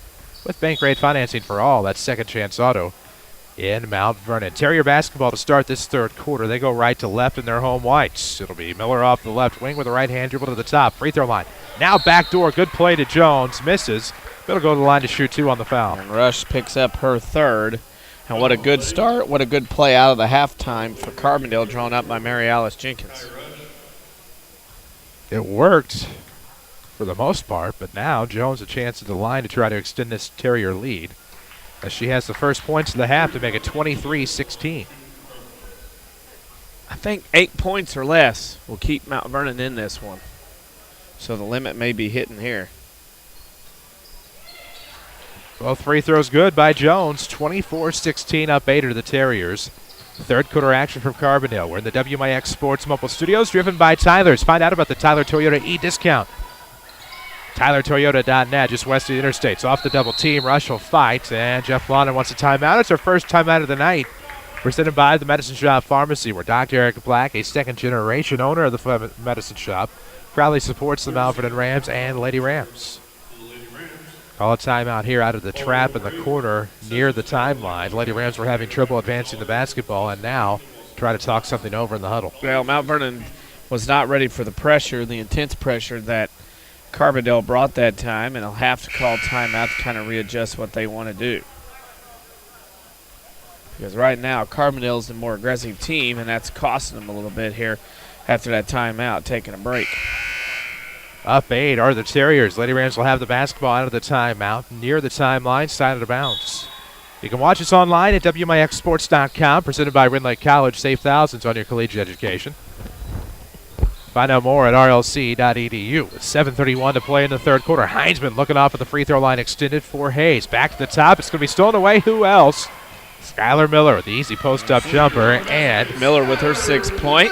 with bank rate financing for all. That's Second Chance Auto in Mount Vernon. Terrier basketball to start this third quarter. They go right to left in their home whites. It'll be Miller off the left wing with a right hand dribble to the top. Free throw line. Now backdoor. Good play to Jones. Misses. But it'll go to the line to shoot 2 on the foul. And Rush picks up her third. And what a good start. What a good play out of the halftime for Carbondale, drawn up by Mary Alice Jenkins. It worked for the most part, but now Jones a chance at the line to try to extend this Terrier lead, as she has the first points of the half to make it 23-16. I think 8 points or less will keep Mount Vernon in this one. So the limit may be hitting here. Both free throws good by Jones. 24-16 up 8 to the Terriers. Third quarter action from Carbondale. We're in the WMIX Sports Mobile Studios, driven by Tyler's. Find out about the Tyler Toyota e-discount. TylerToyota.net, just west of the interstates. Off the double team, Rush will fight, and Jeff Lana wants a timeout. It's our first timeout of the night. Presented by the Medicine Shop Pharmacy, where Dr. Eric Black, a second-generation owner of the Medicine Shop, proudly supports the Mount Vernon Rams and Lady Rams. Call a timeout here out of the trap in the corner near the timeline. Lady Rams were having trouble advancing the basketball, and now try to talk something over in the huddle. Well, Mount Vernon was not ready for the pressure, the intense pressure that Carbondale brought that time, and they'll have to call timeout to kind of readjust what they want to do. Because right now, Carbondale's the more aggressive team, and that's costing them a little bit here after that timeout, taking a break. Up 8 are the Terriers. Lady Rams will have the basketball out of the timeout near the timeline, side of the bounds. You can watch us online at WMIXsports.com, presented by Ridley College. Save thousands on your collegiate education. Find out more at rlc.edu. With 7:31 to play in the third quarter. Heinzman looking off at the free throw line, extended for Hayes. Back to the top. It's going to be stolen away. Who else? Skylar Miller with the easy post-up jumper. And Miller with her 6 point.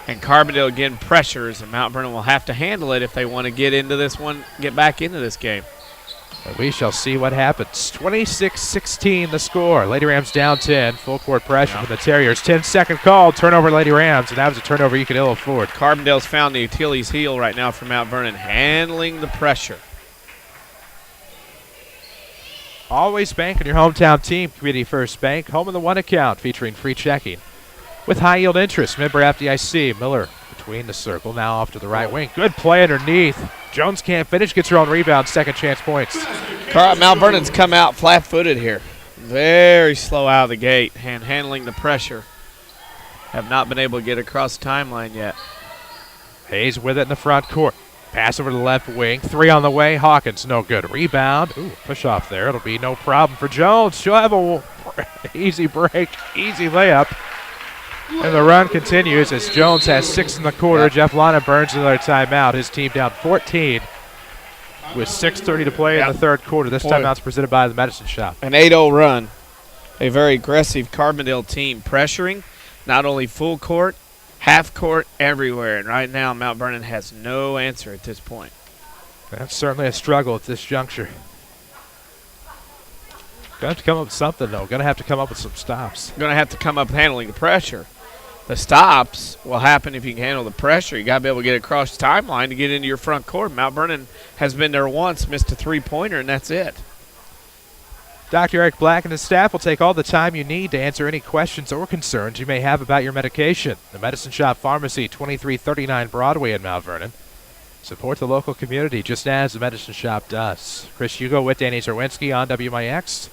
And Carbondale again pressures, and Mount Vernon will have to handle it if they want to get into this one, get back into this game. But we shall see what happens. 26-16 the score. Lady Rams down 10. Full court pressure from the Terriers. 10-second call. Turnover Lady Rams, and that was a turnover you could ill afford. Carbondale's found the Achilles heel right now for Mount Vernon, handling the pressure. Always bank on your hometown team. Community First Bank. Home in the one account featuring free checking with high yield interest. Member FDIC. Miller between the circle. Now off to the right wing. Good play underneath. Jones can't finish. Gets her own rebound. Second chance points. Mount Vernon's come out flat-footed here. Very slow out of the gate and handling the pressure. Have not been able to get across the timeline yet. Hayes with it in the front court. Pass over to the left wing. 3 on the way. Hawkins no good. Rebound. Ooh, push off there. It'll be no problem for Jones. She'll have a easy break. Easy layup. And the run continues as Jones has 6 in the quarter. Jeff Lana burns another timeout. His team down 14 with 6:30 to play in the third quarter. This timeout's presented by the Medicine Shop. An 8-0 run. A very aggressive Carbondale team pressuring not only full court, half court, everywhere. And right now Mount Vernon has no answer at this point. That's certainly a struggle at this juncture. Going to have to come up with something, though. Going to have to come up with some stops. Going to have to come up handling the pressure. The stops will happen if you can handle the pressure. You got to be able to get across the timeline to get into your front court. Mount Vernon has been there once, missed a three-pointer, and that's it. Dr. Eric Black and his staff will take all the time you need to answer any questions or concerns you may have about your medication. The Medicine Shop Pharmacy, 2339 Broadway in Mount Vernon. Support the local community just as the Medicine Shop does. Chris Hugo with Danny Czerwinski on WMIX.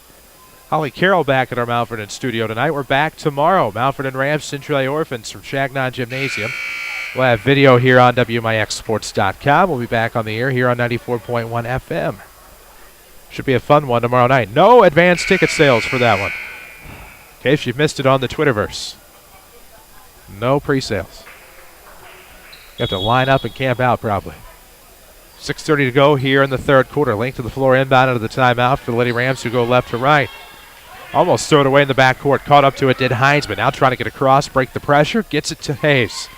Holly Carroll back at our Mount Vernon studio tonight. We're back tomorrow. Mount Vernon Rams, Central Orphans from Chagnon Gymnasium. We'll have video here on WMIXsports.com. We'll be back on the air here on 94.1 FM. Should be a fun one tomorrow night. No advance ticket sales for that one, in case you've missed it on the Twitterverse. No pre-sales. You have to line up and camp out probably. 6:30 to go here in the third quarter. Link to the floor inbound into the timeout for the Lady Rams, who go left to right. Almost threw it away in the backcourt. Caught up to it did Heinzman. Now trying to get across, break the pressure. Gets it to Hayes.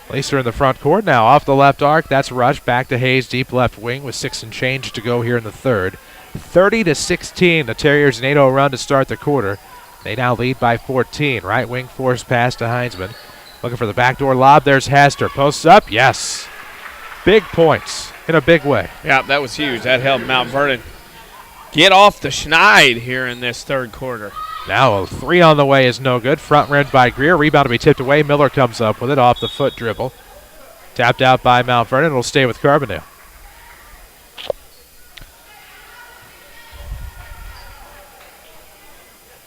Lacer in the front court now. Off the left arc. That's Rush. Back to Hayes. Deep left wing with 6 and change to go here in the third. 30-16. The Terriers an 8-0 run to start the quarter. They now lead by 14. Right wing force pass to Heinzman. Looking for the backdoor lob. There's Haster. Posts up. Yes. Big points in a big way. Yeah, that was huge. That helped Mount Vernon get off the schneid here in this third quarter. Now a 3 on the way is no good. Front rimmed by Greer. Rebound to be tipped away. Miller comes up with it off the foot dribble. Tapped out by Mount Vernon. It'll stay with Carbondale.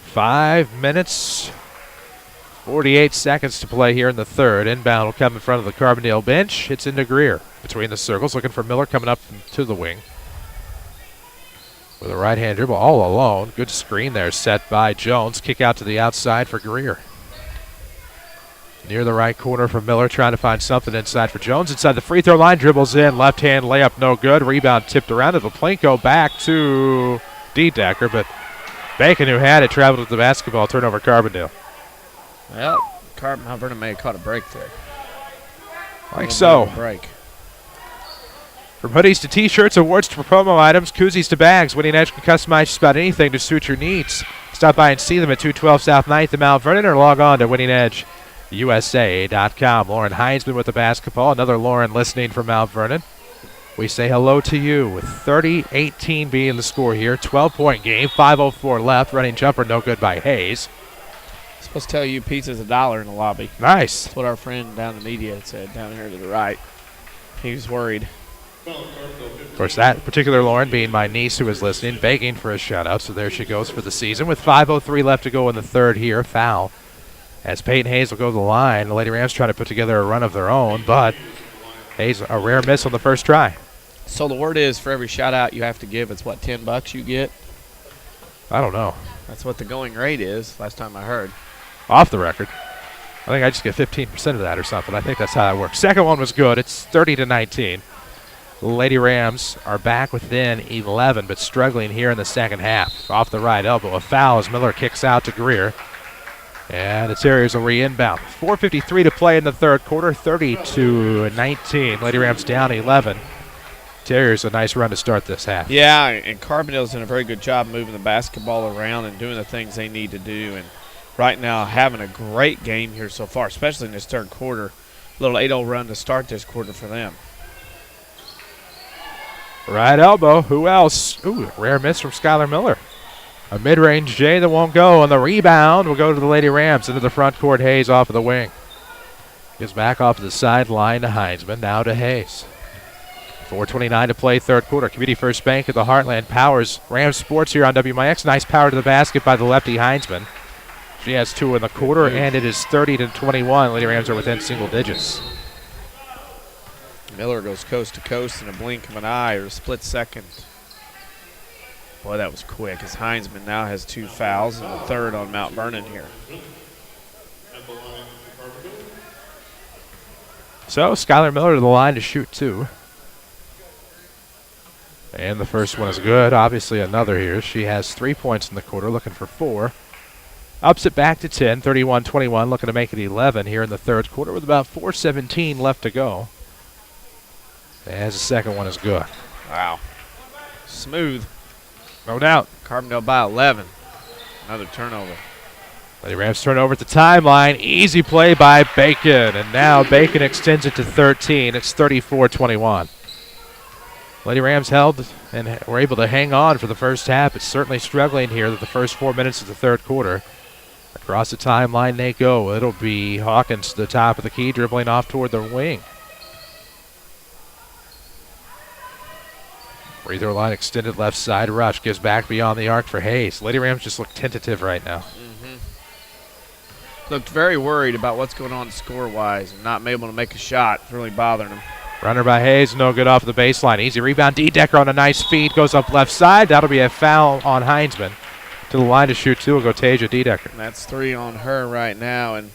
Five minutes, 48 seconds to play here in the third. Inbound will come in front of the Carbondale bench. It's into Greer between the circles, looking for Miller coming up to the wing. With a right-hand dribble all alone. Good screen there set by Jones. Kick out to the outside for Greer. Near the right corner for Miller, trying to find something inside for Jones. Inside the free throw line, dribbles in. Left-hand layup, no good. Rebound tipped around to Plinko, back to D-Decker, but Bacon, who had it, traveled with the basketball. Turnover Carbondale. Well, Mount Vernon may have caught a break there. Like so. Break. From hoodies to t-shirts, awards to promo items, koozies to bags, Winning Edge can customize just about anything to suit your needs. Stop by and see them at 212 South 9th in Mount Vernon or log on to winningedgeusa.com. Lauren Heinzman with the basketball. Another Lauren listening from Mount Vernon. We say hello to you with 30-18 being the score here. 12-point game, 5:04 left. Running jumper no good by Hayes. I'm supposed to tell you pizza's $1 in the lobby. Nice. That's what our friend down in the media had said down here to the right. He was worried. Of course, that particular Lauren being my niece who was listening, begging for a shout-out, so there she goes for the season. With 5:03 left to go in the third here, foul. As Peyton Hayes will go to the line, the Lady Rams trying to put together a run of their own, but Hayes, a rare miss on the first try. So the word is for every shout-out you have to give, it's what, $10 you get? I don't know. That's what the going rate is, last time I heard. Off the record. I think I just get 15% of that or something. I think that's how that works. Second one was good. It's 30-19. The Lady Rams are back within 11, but struggling here in the second half. Off the right elbow, a foul as Miller kicks out to Greer. And the Terriers will re-inbound. 4:53 to play in the third quarter, 30-19. Lady Rams down 11. Terriers a nice run to start this half. Yeah, and Carbondale's done a very good job moving the basketball around and doing the things they need to do. And right now having a great game here so far, especially in this third quarter. Little 8-0 run to start this quarter for them. Right elbow. Who else? Ooh, rare miss from Skylar Miller. A mid-range J that won't go. And the rebound will go to the Lady Rams into the front court. Hayes off of the wing. Gives back off the sideline to Heinzman. Now to Hayes. 4:29 to play third quarter. Community First Bank at the Heartland powers Rams Sports here on WMIX. Nice power to the basket by the lefty Heinzman. She has 2 in the quarter, and it is 30-21. Lady Rams are within single digits. Miller goes coast to coast in a blink of an eye or a split second. Boy, that was quick, as Heinzman now has 2 fouls and the third on Mount Vernon here. So Skylar Miller to the line to shoot 2. And the first one is good. Obviously another here. She has 3 points in the quarter, looking for 4. Ups it back to 10, 31-21, looking to make it 11 here in the third quarter with about 4:17 left to go. As the second one is good. Wow. Smooth. No doubt. Carbondale by 11. Another turnover. Lady Rams turnover at the timeline. Easy play by Bacon. And now Bacon extends it to 13. It's 34-21. Lady Rams held and were able to hang on for the first half. It's certainly struggling here the first 4 minutes of the third quarter. Across the timeline they go. It'll be Hawkins to the top of the key, dribbling off toward the wing. Free throw line extended left side. Rush gives back beyond the arc for Hayes. Lady Rams just look tentative right now. Looked very worried about what's going on score-wise and not able to make a shot. It's really bothering them. Runner by Hayes, no good off the baseline. Easy rebound. D-Decker on a nice feed. Goes up left side. That'll be a foul on Heinzman. To the line to shoot two will go Tasia D-Decker. That's 3 on her right now. And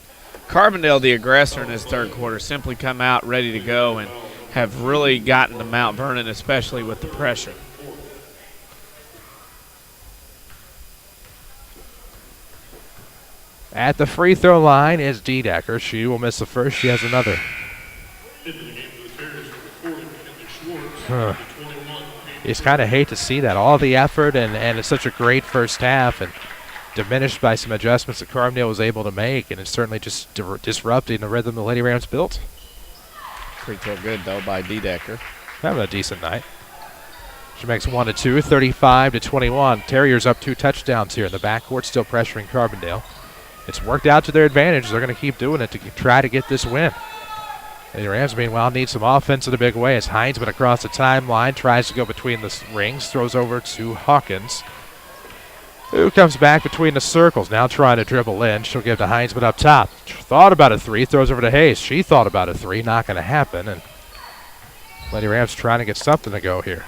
Carbondale, the aggressor in this third quarter, simply come out ready to go and have really gotten to Mount Vernon, especially with the pressure. At the free throw line is D-Decker. She will miss the first. She has another. You just kind of hate to see that. All the effort and it's such a great first half and diminished by some adjustments that Carbondale was able to make, and it's certainly just disrupting the rhythm the Lady Rams built. Free throw good, though, by D-Decker. Having a decent night. She makes 1 to 2, 35-21. Terriers up 2 touchdowns here in the backcourt, still pressuring Carbondale. It's worked out to their advantage. They're going to keep doing it to try to get this win. The Rams, meanwhile, need some offense in a big way as Heinzman across the timeline tries to go between the rings, throws over to Hawkins, who comes back between the circles, now trying to dribble in. She'll give to Heinzman up top. Thought about a 3, throws over to Hayes. She thought about a 3, not going to happen, and Lady Rams trying to get something to go here.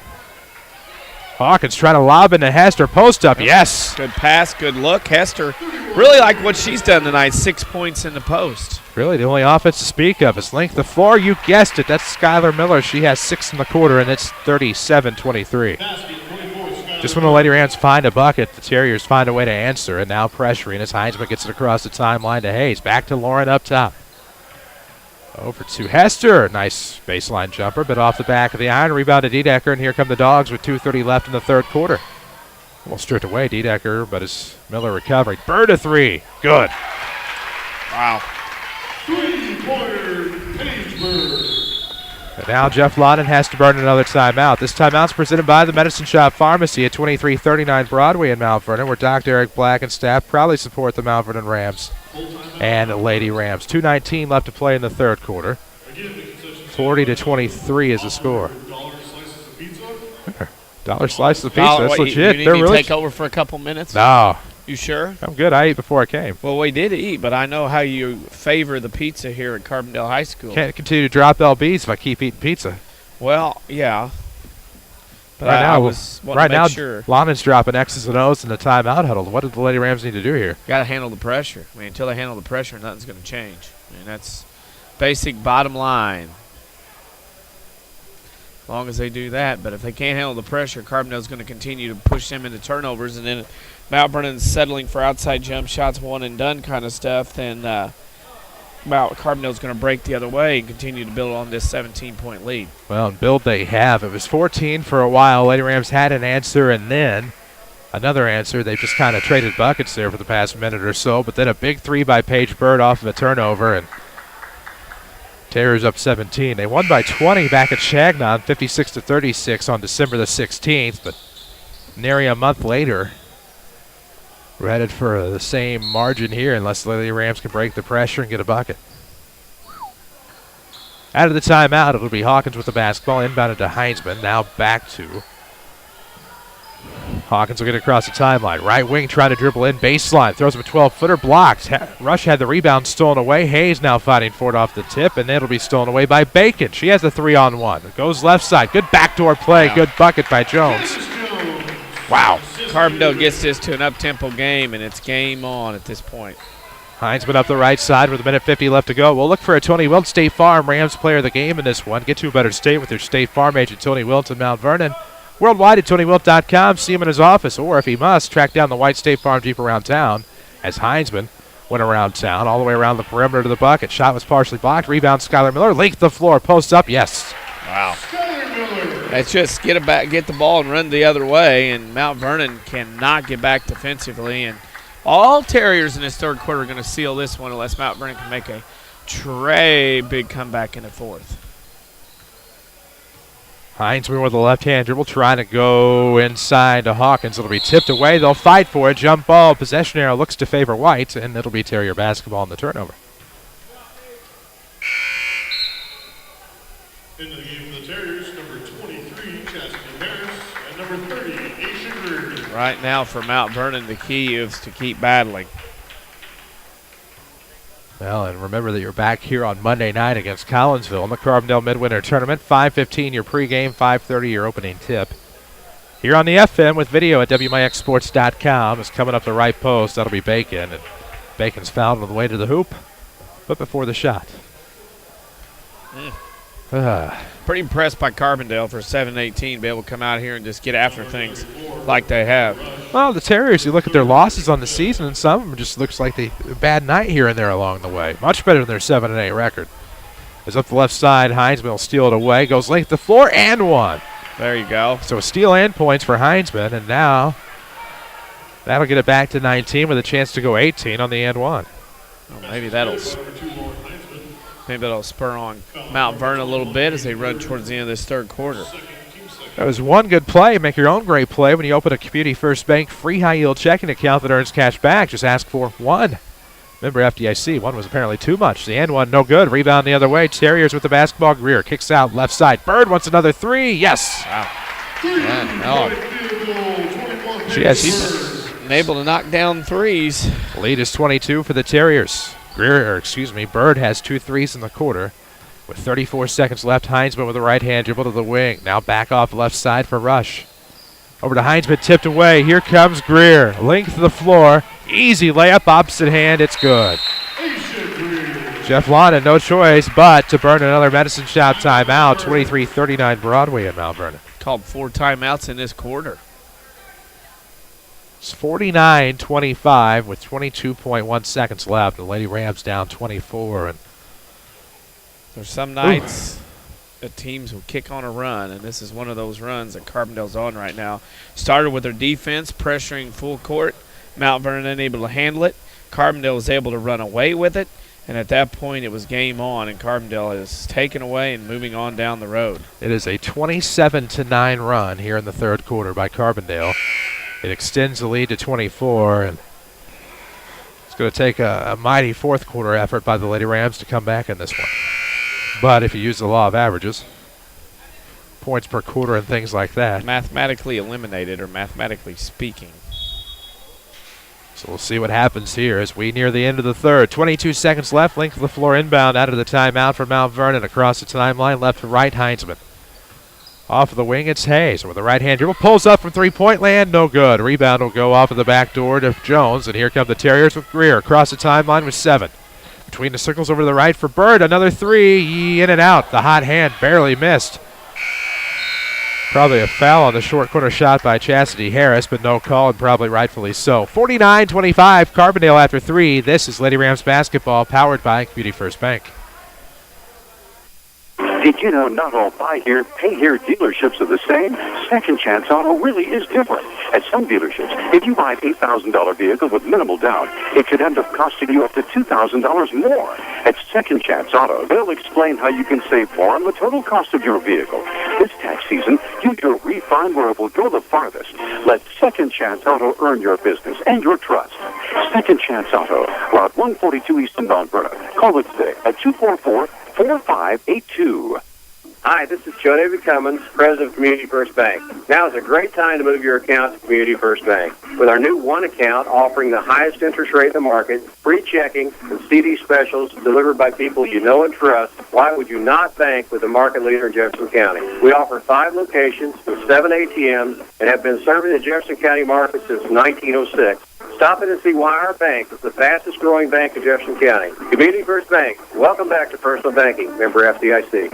Hawkins trying to lob into Hester. Post up, yes. Good pass, good look. Hester really like what she's done tonight, 6 points in the post. Really, the only offense to speak of is length of floor. You guessed it. That's Skylar Miller. She has 6 in the quarter, and it's 37-23. Just when the Lady Rams find a bucket, the Terriers find a way to answer, and now pressuring as Heinzman gets it across the timeline to Hayes. Back to Lauren up top. Over to Hester. Nice baseline jumper, but off the back of the iron. Rebound to D-Decker, and here come the Dogs with 2:30 left in the third quarter. Almost stripped away, D-Decker, but as Miller recovering. Bird a 3. Good. Wow. And now Jeff Lawton has to burn another timeout. This timeout's presented by the Medicine Shop Pharmacy at 2339 Broadway in Mount Vernon, where Dr. Eric Black and staff proudly support the Mount Vernon Rams and Lady Rams. 2:19 left to play in the third quarter. 40-23 is the score. $1 slice of pizza. That's legit. You need to take over for a couple minutes? No. You sure? I'm good. I ate before I came. Well, we did eat, but I know how you favor the pizza here at Carbondale High School. Can't continue to drop LBs if I keep eating pizza. Well, yeah. But right now, sure. Lawton's dropping X's and O's in the timeout huddle. What do the Lady Rams need to do here? Got to handle the pressure. I mean, until they handle the pressure, nothing's going to change. I mean, that's basic bottom line. As long as they do that. But if they can't handle the pressure, Carbondale's going to continue to push them into turnovers, and then Mount Vernon's settling for outside jump shots, one and done kind of stuff, then Carbondale's going to break the other way and continue to build on this 17-point lead. Well, and build they have. It was 14 for a while. Lady Rams had an answer and then another answer. They've just kind of traded buckets there for the past minute or so, but then a big 3 by Paige Bird off of a turnover, and Terriers up 17. They won by 20 back at Chagnon, 56-36 on December the 16th, but nary a month later, we're headed for the same margin here unless the Lady Rams can break the pressure and get a bucket. Out of the timeout, it'll be Hawkins with the basketball, inbounded to Heinzman, now back to Hawkins will get across the timeline. Right wing trying to dribble in, baseline, throws him a 12-footer, blocked. Rush had the rebound stolen away. Hayes now fighting for it off the tip, and it'll be stolen away by Bacon. She has the 3-on-1. It goes left side. Good backdoor play. Good bucket by Jones. Wow. Carbondale gets this to an up-tempo game, and it's game on at this point. Heinzman up the right side with 1:50 left to go. We'll look for a Tony Wilt State Farm Rams player of the game in this one. Get to a better state with your State Farm agent, Tony Wilt in Mount Vernon. Worldwide at TonyWilt.com. See him in his office, or if he must, track down the white State Farm Jeep around town as Heinzman went around town all the way around the perimeter to the bucket. Shot was partially blocked. Rebound, Skylar Miller. Length the floor. Post up. Yes. Wow. Let's just get the ball and run the other way, and Mount Vernon cannot get back defensively. And all Terriers in this third quarter are going to seal this one unless Mount Vernon can make a big comeback in the fourth. Heinzman with a left-hand dribble trying to go inside to Hawkins. It'll be tipped away. They'll fight for it. Jump ball. Possession arrow looks to favor White, and it'll be Terrier basketball in the turnover. Into the game for the Terriers, number 23, Chastity Harris, and number 30, Aisha Greer. Right now for Mount Vernon, the key is to keep battling. Well, and remember that you're back here on Monday night against Collinsville in the Carbondale Midwinter Tournament. 5:15 your pregame, 5:30 your opening tip. Here on the FM with video at WMIXsports.com is coming up the right post. That'll be Bacon. And Bacon's fouled on the way to the hoop, but before the shot. Pretty impressed by Carbondale for 7-18 be able to come out here and just get after things like they have. Well, the Terriers, you look at their losses on the season, and some of them just looks like a bad night here and there along the way. Much better than their 7-8 record. Is up the left side, Heinzman will steal it away, goes length the floor, and one. There you go. So a steal and points for Heinzman, and now that'll get it back to 19 with a chance to go 18 on the and one. Well, maybe that'll spur on Mount Vernon a little bit as they run towards the end of this third quarter. That was one good play. Make your own great play when you open a Community First Bank free high-yield checking account that earns cash back. Just ask for one. Remember, FDIC, one was apparently too much. The and one, no good. Rebound the other way. Terriers with the basketball. Greer kicks out left side. Bird wants another three. Yes. Wow. She's been able to knock down threes. Lead is 22 for the Terriers. Bird has 2 threes in the quarter. With 34 seconds left, Heinzman with the right hand dribble to the wing. Now back off left side for Rush. Over to Heinzman, tipped away. Here comes Greer. Length of the floor. Easy layup, opposite hand. It's good. Jeff Lana, no choice but to burn another medicine shot timeout. 23-39 Broadway in Mount Vernon. Called 4 timeouts in this quarter. It's 49-25 with 22.1 seconds left. The Lady Rams down 24. And there's some nights that teams will kick on a run, and this is one of those runs that Carbondale's on right now. Started with their defense, pressuring full court. Mount Vernon unable to handle it. Carbondale was able to run away with it, and at that point it was game on, and Carbondale is taken away and moving on down the road. It is a 27-9 run here in the third quarter by Carbondale. It extends the lead to 24, and it's going to take a mighty fourth quarter effort by the Lady Rams to come back in this one. But if you use the law of averages, points per quarter and things like that. Mathematically eliminated, or mathematically speaking. So we'll see what happens here as we near the end of the third. 22 seconds left. Length of the floor inbound out of the timeout for Mount Vernon. Across the timeline, left to right, Heinzman. Off of the wing, it's Hayes with a right-hand dribble. Pulls up from three-point land, no good. Rebound will go off of the back door to Jones, and here come the Terriers with Greer. Across the timeline with 7. Between the circles over to the right for Bird. Another three, in and out. The hot hand barely missed. Probably a foul on the short corner shot by Chastity Harris, but no call, and probably rightfully so. 49-25, Carbondale after 3. This is Lady Rams basketball, powered by Community First Bank. Did you know not all buy here, pay here dealerships are the same? Second Chance Auto really is different. At some dealerships, if you buy an $8,000 vehicle with minimal down, it could end up costing you up to $2,000 more. At Second Chance Auto, they'll explain how you can save more on the total cost of your vehicle. This tax season, use your refund where it will go the farthest. Let Second Chance Auto earn your business and your trust. Second Chance Auto, Route 142 East in Mount Vernon. Call it today at 244-4582. Hi, this is Joe David Cummins, President of Community First Bank. Now is a great time to move your account to Community First Bank. With our new one account offering the highest interest rate in the market, free checking, and CD specials delivered by people you know and trust, why would you not bank with the market leader in Jefferson County? We offer 5 locations with 7 ATMs and have been serving the Jefferson County market since 1906. Stop in and see why our bank is the fastest growing bank in Jefferson County. Community First Bank. Welcome back to personal banking. Member FDIC.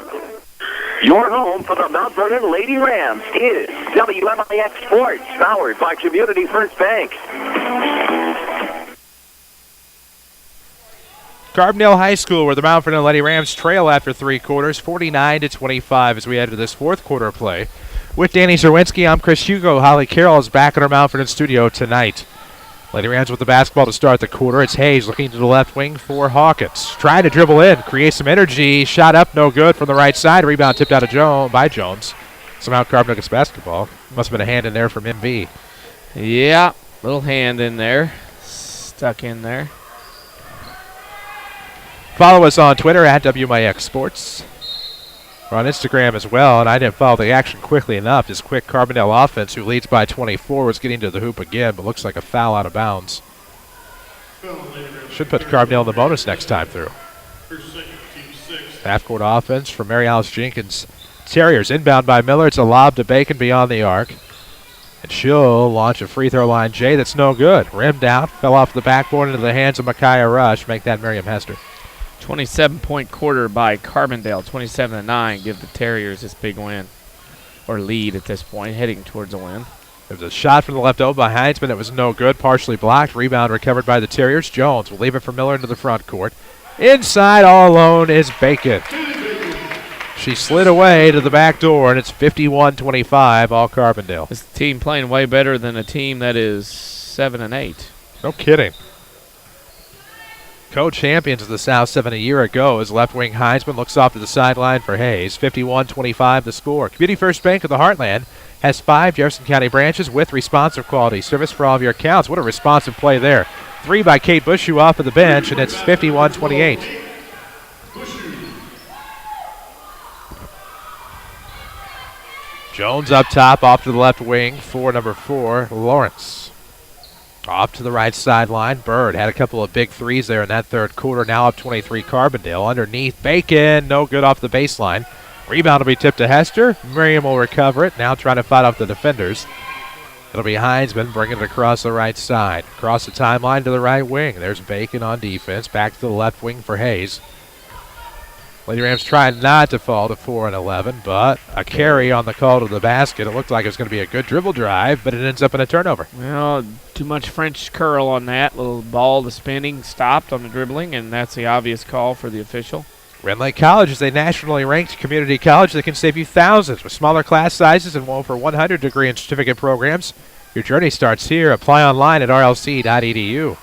Your home for the Mount Vernon Lady Rams is WMIX Sports, powered by Community First Bank. Carbondale High School, where the Mount Vernon Lady Rams trail after 3 quarters, 49-25 as we enter this fourth quarter play. With Danny Czerwinski, I'm Chris Hugo. Holly Carroll is back in our Mount Vernon studio tonight. Lady Rams with the basketball to start the quarter. It's Hayes looking to the left wing for Hawkins. Trying to dribble in, create some energy. Shot up, no good from the right side. Rebound tipped out of by Jones. Somehow Carbondale gets basketball. Must have been a hand in there from MV. Yeah, little hand in there. Stuck in there. Follow us on Twitter at WMIX Sports. We're on Instagram as well, and I didn't follow the action quickly enough. This quick Carbondale offense, who leads by 24, was getting to the hoop again, but looks like a foul out of bounds. Should put Carbondale in the bonus next time through. Half-court offense from Mary Alice Jenkins. Terriers inbound by Miller. It's a lob to Bacon beyond the arc. And she'll launch a free throw line J that's no good. Rimmed out, fell off the backboard into the hands of Micaiah Rush. Make that Miriam Hester. 27-point quarter by Carbondale, 27-9. Give the Terriers this big win, or lead at this point, heading towards a win. There was a shot from the left elbow by Heinzman. It was no good, partially blocked. Rebound recovered by the Terriers. Jones will leave it for Miller into the front court. Inside, all alone, is Bacon. She slid away to the back door, and it's 51-25, all Carbondale. This team playing way better than a team that is 7-8. No kidding. Co-champions of the South 7 a year ago as left wing Heinzman looks off to the sideline for Hayes. 51-25 the score. Community First Bank of the Heartland has 5 Jefferson County branches with responsive quality service for all of your accounts. What a responsive play there. 3 by Kate Bushu off of the bench, and it's 51-28. Jones up top, off to the left wing for number 4, Lawrence. Off to the right sideline, Bird had a couple of big threes there in that third quarter. Now up 23, Carbondale. Underneath, Bacon, no good off the baseline. Rebound will be tipped to Hester. Miriam will recover it, now trying to fight off the defenders. It'll be Heinzman bringing it across the right side. Across the timeline to the right wing. There's Bacon on defense. Back to the left wing for Hayes. Lady Rams trying not to fall to 4 and 11, but a carry on the call to the basket. It looked like it was going to be a good dribble drive, but it ends up in a turnover. Well, too much French curl on that. Little ball, the spinning stopped on the dribbling, and that's the obvious call for the official. Red Lake College is a nationally ranked community college that can save you thousands with smaller class sizes and over 100 degree and certificate programs. Your journey starts here. Apply online at rlc.edu.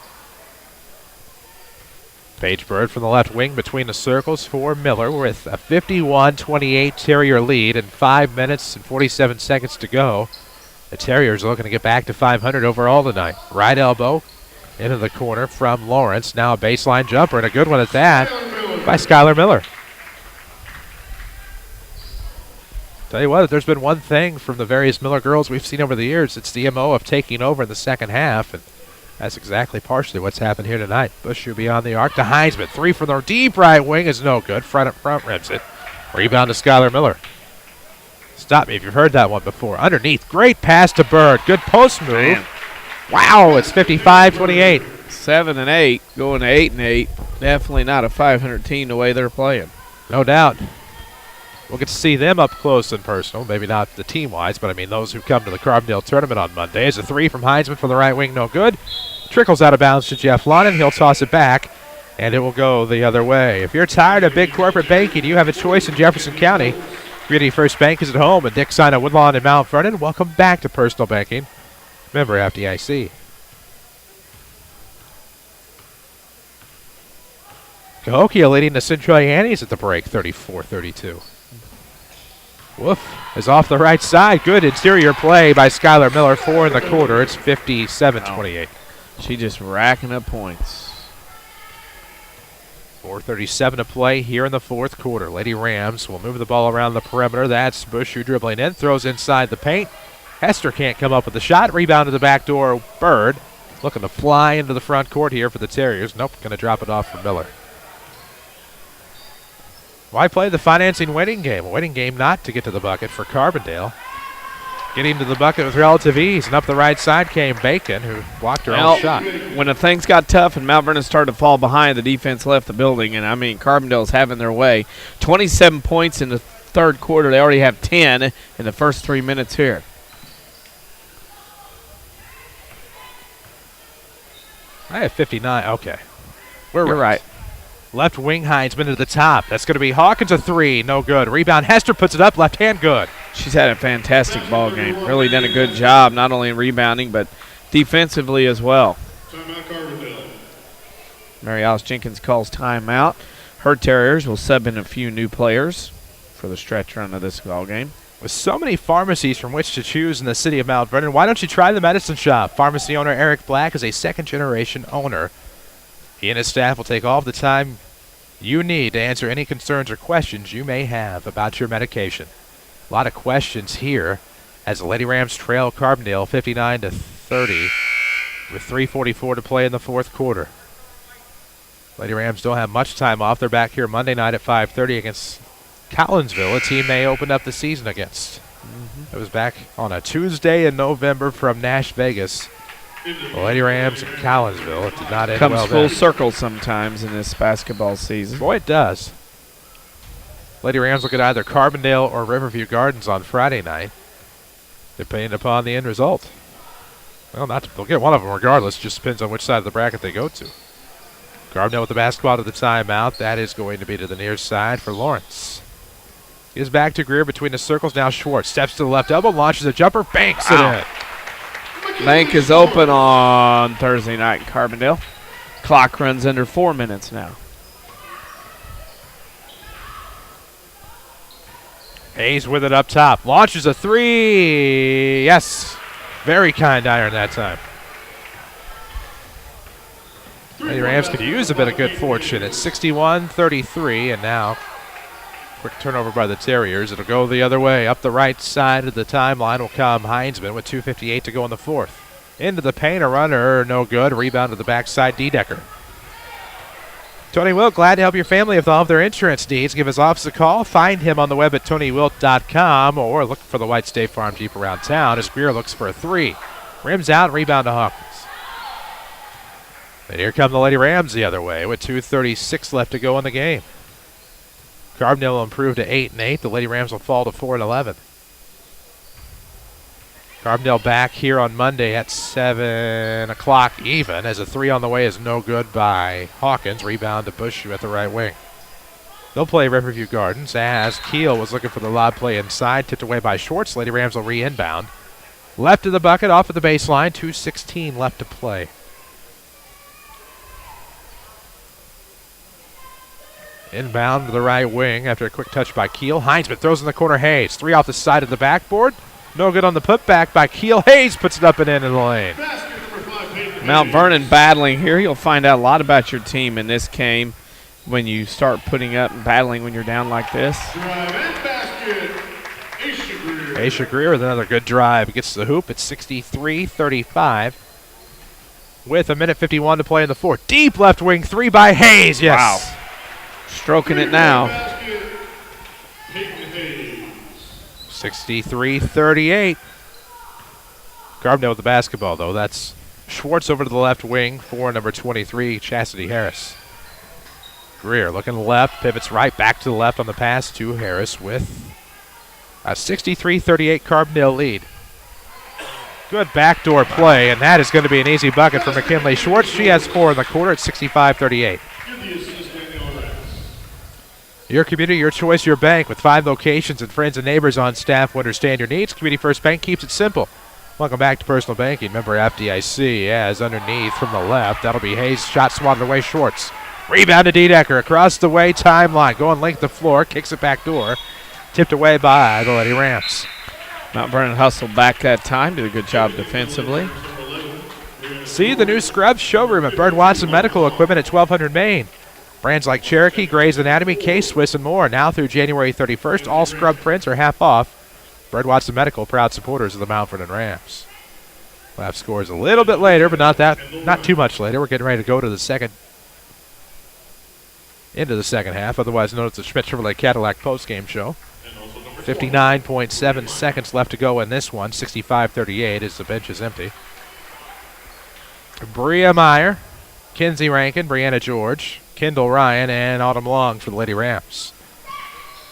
Paige Bird from the left wing between the circles for Miller with a 51-28 Terrier lead and 5 minutes and 47 seconds to go. The Terriers looking to get back to 500 overall tonight. Right elbow into the corner from Lawrence. Now a baseline jumper, and a good one at that by Skylar Miller. Tell you what, if there's been one thing from the various Miller girls we've seen over the years, it's the MO of taking over in the second half, and that's exactly partially what's happened here tonight. Bushu beyond the arc to Heinzman. 3 from the deep right wing is no good. Front rims it. Rebound to Skylar Miller. Stop me if you've heard that one before. Underneath, great pass to Bird. Good post move. Man. Wow, it's 55-28. 7-8, going to 8-8. Definitely not a 500 team the way they're playing. No doubt. We'll get to see them up close and personal. Maybe not the team-wise, but I mean those who come to the Carbondale tournament on Monday. Is a 3 from Heinzman from the right wing, no good. Trickles out of bounds to Jeff Lonan. He'll toss it back, and it will go the other way. If you're tired of big corporate banking, you have a choice in Jefferson County. Community First Bank is at home at Dick Sign at Woodlawn in Mount Vernon. Welcome back to personal banking. Member FDIC. Cahokia leading the Centroy Annies at the break, 34-32. Woof is off the right side. Good interior play by Skylar Miller. 4 in the quarter. It's 57-28. She just racking up points. 4:37 to play here in the fourth quarter. Lady Rams will move the ball around the perimeter. That's Bushu dribbling in. Throws inside the paint. Hester can't come up with the shot. Rebound to the back door. Bird looking to fly into the front court here for the Terriers. Nope, going to drop it off for Miller. Why play the financing waiting game? A waiting game not to get to the bucket for Carbondale. Getting to the bucket with relative ease, and up the right side came Bacon, who blocked her own shot. When the things got tough and Mount Vernon started to fall behind, the defense left the building, and I mean Carbondale's having their way. 27 points in the third quarter. They already have 10 in the first 3 minutes here. I have 59. Okay. You're right. Left wing Heinzman to the top. That's going to be Hawkins, a 3. No good. Rebound. Hester puts it up. Left hand good. She's had a fantastic ball game. Really done a good job, not only in rebounding, but defensively as well. Timeout, Carbondale. Mary Alice Jenkins calls timeout. Her Terriers will sub in a few new players for the stretch run of this ball game. With so many pharmacies from which to choose in the city of Mount Vernon, why don't you try the Medicine Shop? Pharmacy owner Eric Black is a second-generation owner. He and his staff will take all of the time you need to answer any concerns or questions you may have about your medication. A lot of questions here as the Lady Rams trail Carbondale 59-30 with 3:44 to play in the fourth quarter. Lady Rams don't have much time off. They're back here Monday night at 5:30 against Collinsville, a team they opened up the season against. It was back on a Tuesday in November from Nash Vegas. The Lady Rams and Collinsville. It did not end well Comes full circle sometimes in this basketball season. Boy, it does. Lady Rams look at either Carbondale or Riverview Gardens on Friday night, depending upon the end result. Well, they'll get one of them regardless. Just depends on which side of the bracket they go to. Carbondale with the basketball to the timeout. That is going to be to the near side for Lawrence. He is back to Greer between the circles. Now Schwartz steps to the left elbow, launches a jumper, banks it in. Bank is open on Thursday night in Carbondale. Clock runs under 4 minutes now. Hayes with it up top. Launches a three. Yes. Very kind iron that time. Lady Rams could use a bit of good fortune. It's 61-33, and now quick turnover by the Terriers. It'll go the other way. Up the right side of the timeline will come Heinzman with 2:58 to go in the fourth. Into the paint, a runner, no good. Rebound to the backside, Dedecker. Tony Wilt, glad to help your family with all of their insurance needs. Give his office a call. Find him on the web at TonyWilt.com or look for the white State Farm Jeep around town as Greer looks for a three. Rims out, rebound to Hawkins. And here come the Lady Rams the other way with 2:36 left to go in the game. Carbondale will improve to 8-8. The Lady Rams will fall to 4-11. Carbondale back here on Monday at 7 o'clock even as a three on the way is no good by Hawkins. Rebound to Bushu at the right wing. They'll play Riverview Gardens as Keel was looking for the lob play inside. Tipped away by Schwartz. Lady Rams will re-inbound. Left of the bucket, off of the baseline. 2:16 left to play. Inbound to the right wing after a quick touch by Keel. Heinzman throws in the corner. Hayes. Three off the side of the backboard. No good on the putback by Keel. Hayes puts it up and in the lane. Mount Vernon battling here. You'll find out a lot about your team in this game when you start putting up and battling when you're down like this. Aisha Greer with another good drive. Gets to the hoop. It's 63-35 with 1:51 to play in the fourth. Deep left wing three by Hayes. Yes. Wow. Stroking it now. 63-38. Carbondale with the basketball, though. That's Schwartz over to the left wing for number 23, Chastity Harris. Greer looking left, pivots right, back to the left on the pass to Harris with a 63-38 Carbondale lead. Good backdoor play, and that is going to be an easy bucket for McKinley Schwartz. She has four in the quarter at 65-38. Your community, your choice, your bank. With 5 locations and friends and neighbors on staff who understand your needs, Community First Bank keeps it simple. Welcome back to Personal Banking. Member FDIC as underneath from the left. That'll be Hayes. Shot swatted away. Schwartz. Rebound to Dedecker. Across the way. Timeline. Going length the floor. Kicks it back door. Tipped away by the Lady Rams. Mount Vernon hustled back that time. Did a good job defensively. See the new Scrubs showroom at Bird Watson Medical Equipment at 1200 Main. Brands like Cherokee, Gray's Anatomy, K-Swiss, and more. Now through January 31st, all scrub prints are half off. Bird Watson Medical, proud supporters of the Mount Vernon Rams. We'll have scores a little bit later, but not too much later. We're getting ready to go to into the second half, otherwise known as the Schmidt Chevrolet Cadillac postgame show. 59.7 seconds left to go in this one. 65-38 as the bench is empty. Bria Meyer, Kinsey Rankin, Brianna George, Kendall Ryan, and Autumn Long for the Lady Rams.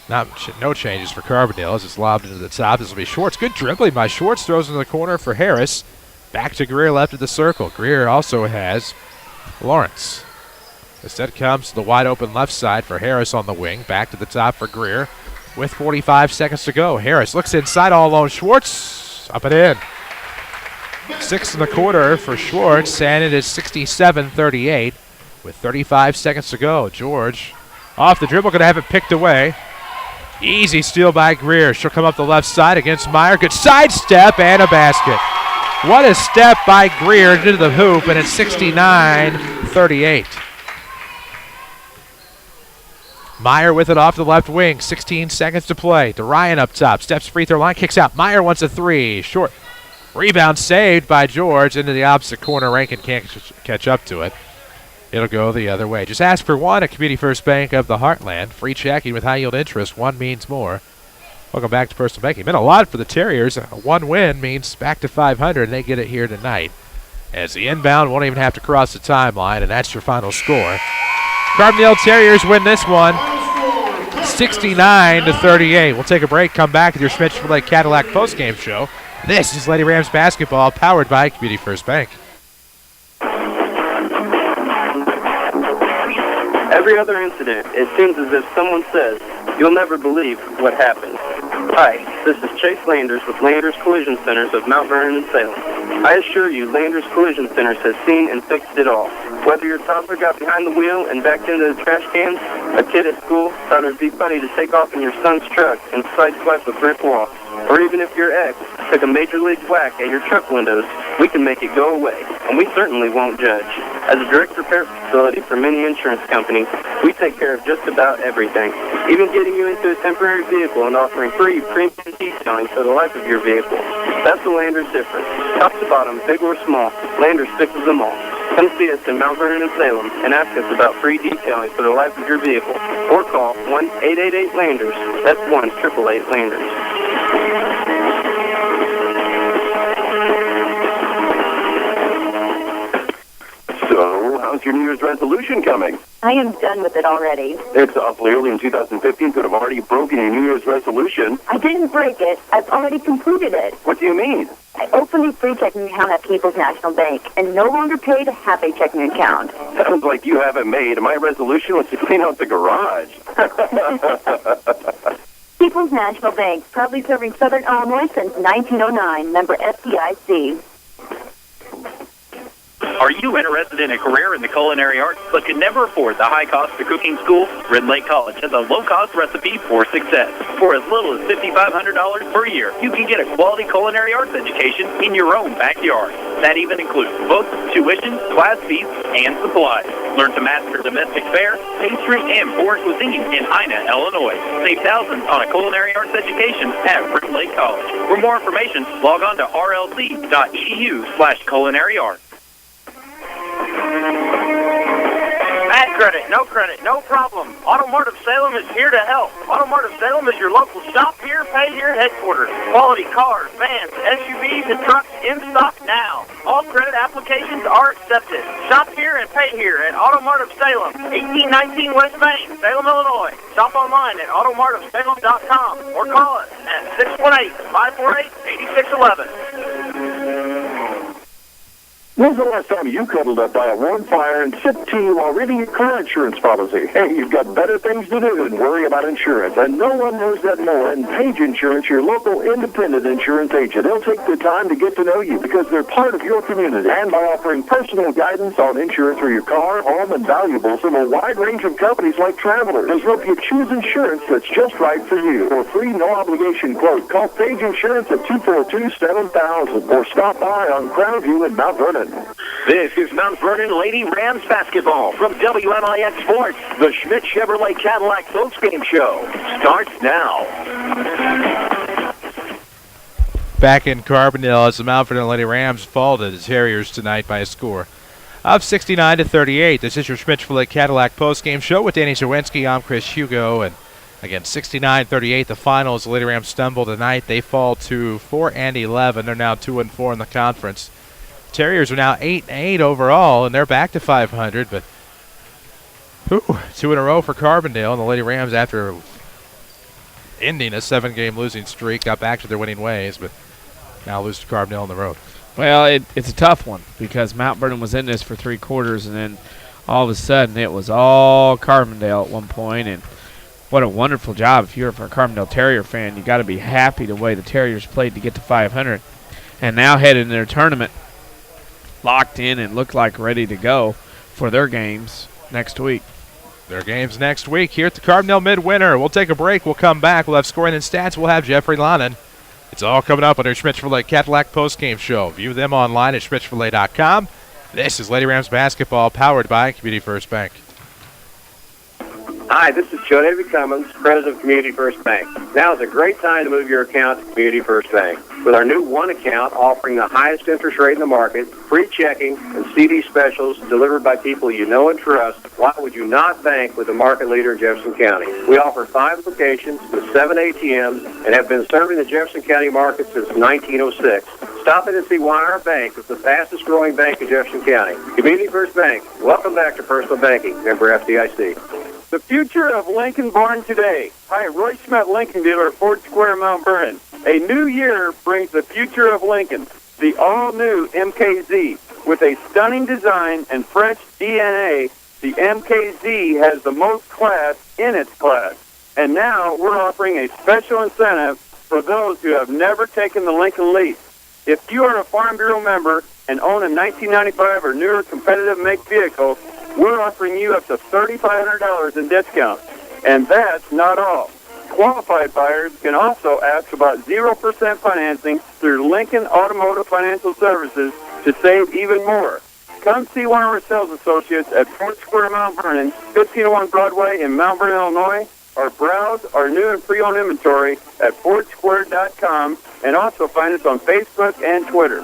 No changes for Carbondale as it's lobbed into the top. This will be Schwartz. Good dribbling by Schwartz. Throws into the corner for Harris. Back to Greer left of the circle. Greer also has Lawrence. Instead comes to the wide open left side for Harris on the wing. Back to the top for Greer with 45 seconds to go. Harris looks inside all alone. Schwartz up and in. 6 in the quarter for Schwartz, and it is 67-38 with 35 seconds to go. George off the dribble, going to have it picked away. Easy steal by Greer. She'll come up the left side against Meyer. Good sidestep and a basket. What a step by Greer into the hoop, and it's 69-38. Meyer with it off the left wing. 16 seconds to play. DeRyan up top. Steps free throw line. Kicks out. Meyer wants a three. Short. Rebound saved by George into the opposite corner. Rankin can't catch up to it. It'll go the other way. Just ask for one at Community First Bank of the Heartland. Free checking with high yield interest. One means more. Welcome back to Personal Banking. Meant a lot for the Terriers. One win means back to 500, and they get it here tonight. As the inbound won't even have to cross the timeline, and that's your final score. Carbondale Terriers win this one 69-38. We'll take a break, come back with your Schmidt-Chevrolet Cadillac postgame show. This is Lady Rams basketball, powered by Community First Bank. Every other incident, it seems as if someone says, "You'll never believe what happened." Hi, this is Chase Landers with Landers Collision Centers of Mount Vernon and Salem. I assure you, Landers Collision Centers has seen and fixed it all. Whether your toddler got behind the wheel and backed into the trash cans, a kid at school thought it would be funny to take off in your son's truck and sideswipe a brick wall, or even if your ex took a major league whack at your truck windows, we can make it go away, and we certainly won't judge. As a direct repair facility for many insurance companies, we take care of just about everything, even getting you into a temporary vehicle and offering free premium detailing for the life of your vehicle. That's the Landers difference. Top to bottom, big or small, Landers fixes them all. Come see us in Mount Vernon and Salem and ask us about free detailing for the life of your vehicle, or call 1-888-LANDERS. That's 1-888-LANDERS. So, how's your New Year's resolution coming? I am done with it already. It's awfully early in 2015, could have already broken your New Year's resolution. I didn't break it. I've already completed it. What do you mean? I opened a free checking account at People's National Bank and no longer pay to have a checking account. Sounds like you have it made. My resolution was to clean out the garage. People's National Bank, proudly serving Southern Illinois since 1909, member FDIC. Are you interested in a career in the culinary arts but can never afford the high cost of cooking school? Red Lake College has a low-cost recipe for success. For as little as $5,500 per year, you can get a quality culinary arts education in your own backyard. That even includes books, tuition, class fees, and supplies. Learn to master domestic fare, pastry, and foreign cuisine in Ina, Illinois. Save thousands on a culinary arts education at Red Lake College. For more information, log on to rlc.edu/culinary arts. Bad credit, no problem. Automart of Salem is here to help. Automart of Salem is your local shop here, pay here headquarters. Quality cars, vans, SUVs, and trucks in stock now. All credit applications are accepted. Shop here and pay here at Automart of Salem, 1819 West Main, Salem, Illinois. Shop online at automartofsalem.com or call us at 618-548-8611. When's the last time you cuddled up by a warm fire and sipped tea while reading your car insurance policy? Hey, you've got better things to do than worry about insurance, and no one knows that more than Page Insurance, your local independent insurance agent. They'll take the time to get to know you because they're part of your community, and by offering personal guidance on insurance for your car, home, and valuables from a wide range of companies like Travelers, they'll help you choose insurance that's just right for you. For a free, no-obligation quote, call Page Insurance at 242-7000 or stop by on Crownview in Mount Vernon. This is Mount Vernon Lady Rams basketball from WMIX Sports. The Schmidt Chevrolet Cadillac postgame show starts now. Back in Carbondale as the Mount Vernon Lady Rams fall to the Terriers tonight by a score of 69-38. This is your Schmidt Chevrolet Cadillac postgame show with Danny Czerwinski. I'm Chris Hugo, and again, 69-38. The finals. The Lady Rams stumble tonight. They fall to 4-11. They're now 2-4 in the conference. Terriers are now 8-8 overall, and they're back to 500. But 2 in a row for Carbondale, and the Lady Rams, after ending a 7-game losing streak, got back to their winning ways, but now lose to Carbondale on the road. Well, it's a tough one because Mount Vernon was in this for 3 quarters, and then all of a sudden it was all Carbondale at one point, and what a wonderful job. If you're a Carbondale Terrier fan, you got to be happy the way the Terriers played to get to 500, and now headed in their tournament locked in and look like ready to go for their games next week. Their games next week here at the Carbondale Midwinter. We'll take a break. We'll come back. We'll have scoring and stats. We'll have Jeffrey Lonan. It's all coming up on their Schmidt Chevrolet Cadillac postgame show. View them online at schmidtchevrolet.com. This is Lady Rams basketball powered by Community First Bank. Hi, this is Joe David Cummins, President of Community First Bank. Now is a great time to move your account to Community First Bank. With our new one account offering the highest interest rate in the market, free checking, and CD specials delivered by people you know and trust, why would you not bank with the market leader in Jefferson County? We offer 5 locations with 7 ATMs and have been serving the Jefferson County market since 1906. Stop in and see why our bank is the fastest growing bank in Jefferson County. Community First Bank. Welcome back to personal banking. Member FDIC. The future of Lincoln born today. Hi, Roy Schmidt, Lincoln dealer at Ford Square, Mount Vernon. A new year brings the future of Lincoln, the all-new MKZ. With a stunning design and fresh DNA, the MKZ has the most class in its class. And now we're offering a special incentive for those who have never taken the Lincoln lease. If you are a Farm Bureau member and own a 1995 or newer competitive make vehicle, we're offering you up to $3,500 in discount. And that's not all. Qualified buyers can also ask about 0% financing through Lincoln Automotive Financial Services to save even more. Come see one of our sales associates at Ford Square, Mount Vernon, 1501 Broadway in Mount Vernon, Illinois, or browse our new and pre-owned inventory at FordSquare.com, and also find us on Facebook and Twitter.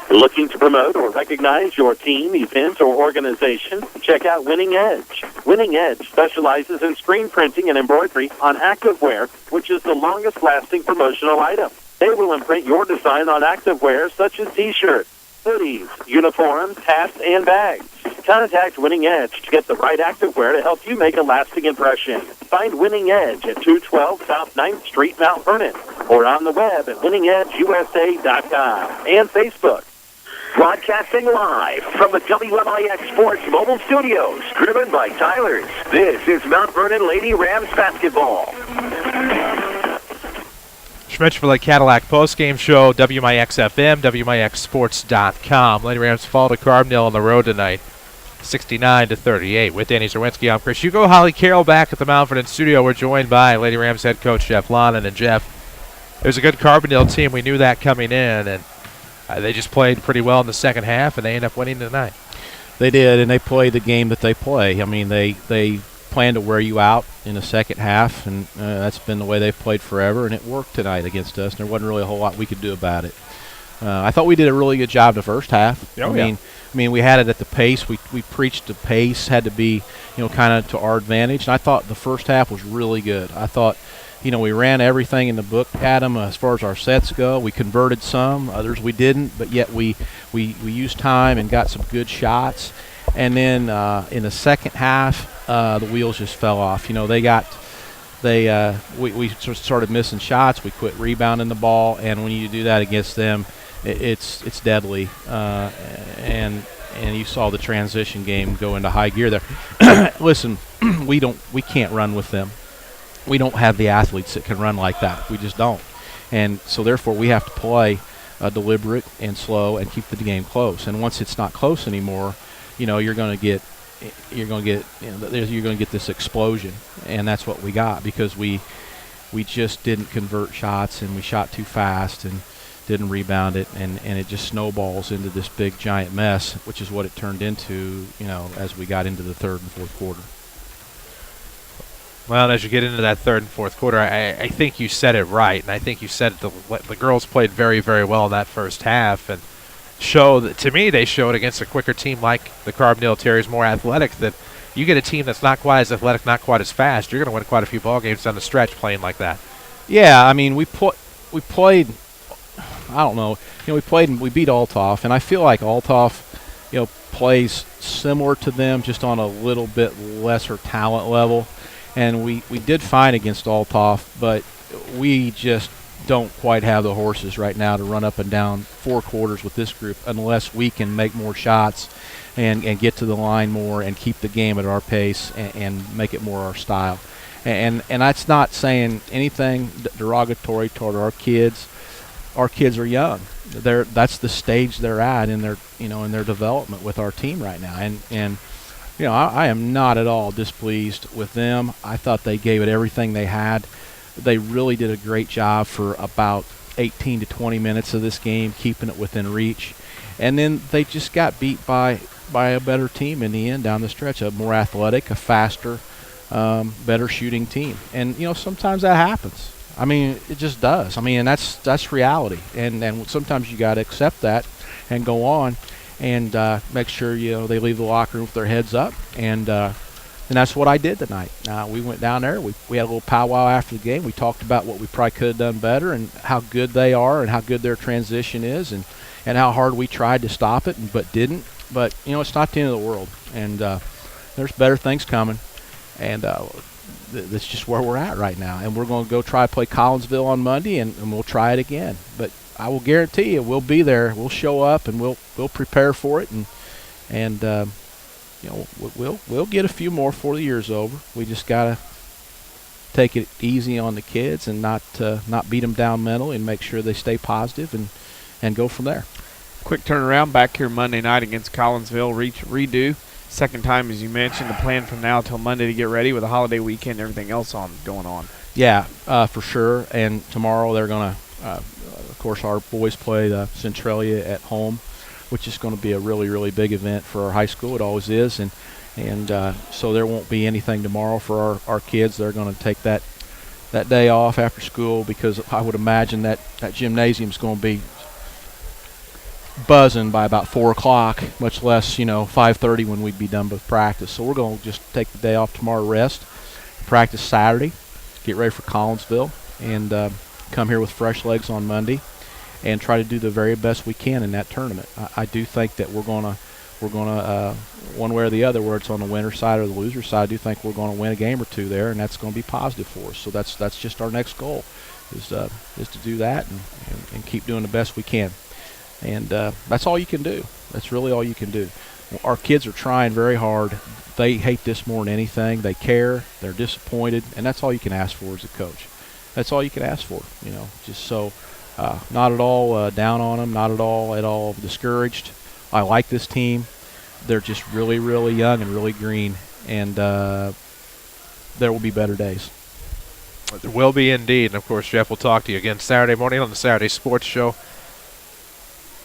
Looking to promote or recognize your team, event, or organization? Check out Winning Edge. Winning Edge specializes in screen printing and embroidery on activewear, which is the longest-lasting promotional item. They will imprint your design on activewear such as T-shirts, hoodies, uniforms, hats, and bags. Contact Winning Edge to get the right activewear to help you make a lasting impression. Find Winning Edge at 212 South 9th Street, Mount Vernon, or on the web at winningedgeusa.com and Facebook. Broadcasting live from the WMIX Sports Mobile Studios, driven by Tyler's. This is Mount Vernon Lady Rams basketball. Schmitz for the Cadillac postgame show, WMIX-FM, WMIXsports.com. Lady Rams fall to Carbondale on the road tonight, 69-38. With Danny Czerwinski, I'm Chris Hugo. Holly Carroll back at the Mount Vernon studio. We're joined by Lady Rams head coach Jeff Lonnan. And Jeff, it was a good Carbondale team. We knew that coming in, and they just played pretty well in the second half, and they ended up winning tonight. They did, and they played the game that they play. I mean, they plan to wear you out in the second half, and that's been the way they've played forever, and it worked tonight against us, and there wasn't really a whole lot we could do about it. I thought we did a really good job the first half. I mean, we had it at the pace. We preached the pace had to be, kind of to our advantage, and I thought the first half was really good. I thought, we ran everything in the book at them as far as our sets go. We converted some, others we didn't, but yet we used time and got some good shots. And then in the second half, the wheels just fell off. We started missing shots. We quit rebounding the ball, and when you do that against them, it's deadly. And you saw the transition game go into high gear there. Listen, we can't run with them. We don't have the athletes that can run like that. We just don't. And so therefore we have to play deliberate and slow and keep the game close. And once it's not close anymore, you're going to get this explosion, and that's what we got because we just didn't convert shots, and we shot too fast and didn't rebound it, and it just snowballs into this big giant mess, which is what it turned into, as we got into the third and fourth quarter. Well, as you get into that third and fourth quarter, I think you said it right, and I think you said the girls played very, very well in that first half, and to me, they showed against a quicker team like the Carbondale Terriers, more athletic, that you get a team that's not quite as athletic, not quite as fast, you're going to win quite a few ball games down the stretch playing like that. Yeah, I mean, we played. I don't know. We played and we beat Althoff, and I feel like Althoff, plays similar to them, just on a little bit lesser talent level. And we did fine against Althoff, but we just don't quite have the horses right now to run up and down four quarters with this group unless we can make more shots and get to the line more and keep the game at our pace and make it more our style. And that's not saying anything derogatory toward our kids. Our kids are young. That's the stage they're at in their in their development with our team right now. And I am not at all displeased with them. I thought they gave it everything they had. They really did a great job for about 18 to 20 minutes of this game, keeping it within reach. And then they just got beat by a better team in the end down the stretch, a more athletic, a faster, better shooting team. And, sometimes that happens. I mean, it just does. I mean, and that's reality. And sometimes you got to accept that and go on and make sure, they leave the locker room with their heads up. And that's what I did tonight. We went down there. We had a little powwow after the game. We talked about what we probably could have done better and how good they are and how good their transition is and how hard we tried to stop it but didn't. But, it's not the end of the world. And there's better things coming. And that's just where we're at right now. And we're going to go try to play Collinsville on Monday, and we'll try it again. But I will guarantee you we'll be there. We'll show up, and we'll prepare for it. And we'll get a few more before the year's over. We just got to take it easy on the kids and not beat them down mentally and make sure they stay positive and go from there. Quick turnaround back here Monday night against Collinsville. Redo. Second time, as you mentioned, the plan from now till Monday to get ready with a holiday weekend and everything else going on. Yeah, for sure. And tomorrow they're going to, of course, our boys play Centralia at home, which is going to be a really, really big event for our high school. It always is. And so there won't be anything tomorrow for our kids. They're going to take that day off after school because I would imagine that gymnasium is going to be buzzing by about 4 o'clock, much less 5:30 when we'd be done with practice. So we're going to just take the day off tomorrow, rest, practice Saturday, get ready for Collinsville, and come here with fresh legs on Monday and try to do the very best we can in that tournament. I do think that we're going to one way or the other, whether it's on the winner side or the loser side, I do think we're going to win a game or two there, and that's going to be positive for us. So that's just our next goal is to do that and keep doing the best we can. And that's all you can do. That's really all you can do. Our kids are trying very hard. They hate this more than anything. They care. They're disappointed. And that's all you can ask for as a coach. That's all you can ask for, just so not at all down on them, not at all discouraged. I like this team. They're just really, really young and really green. And there will be better days. There will be indeed. And, of course, Jeff will talk to you again Saturday morning on the Saturday Sports Show.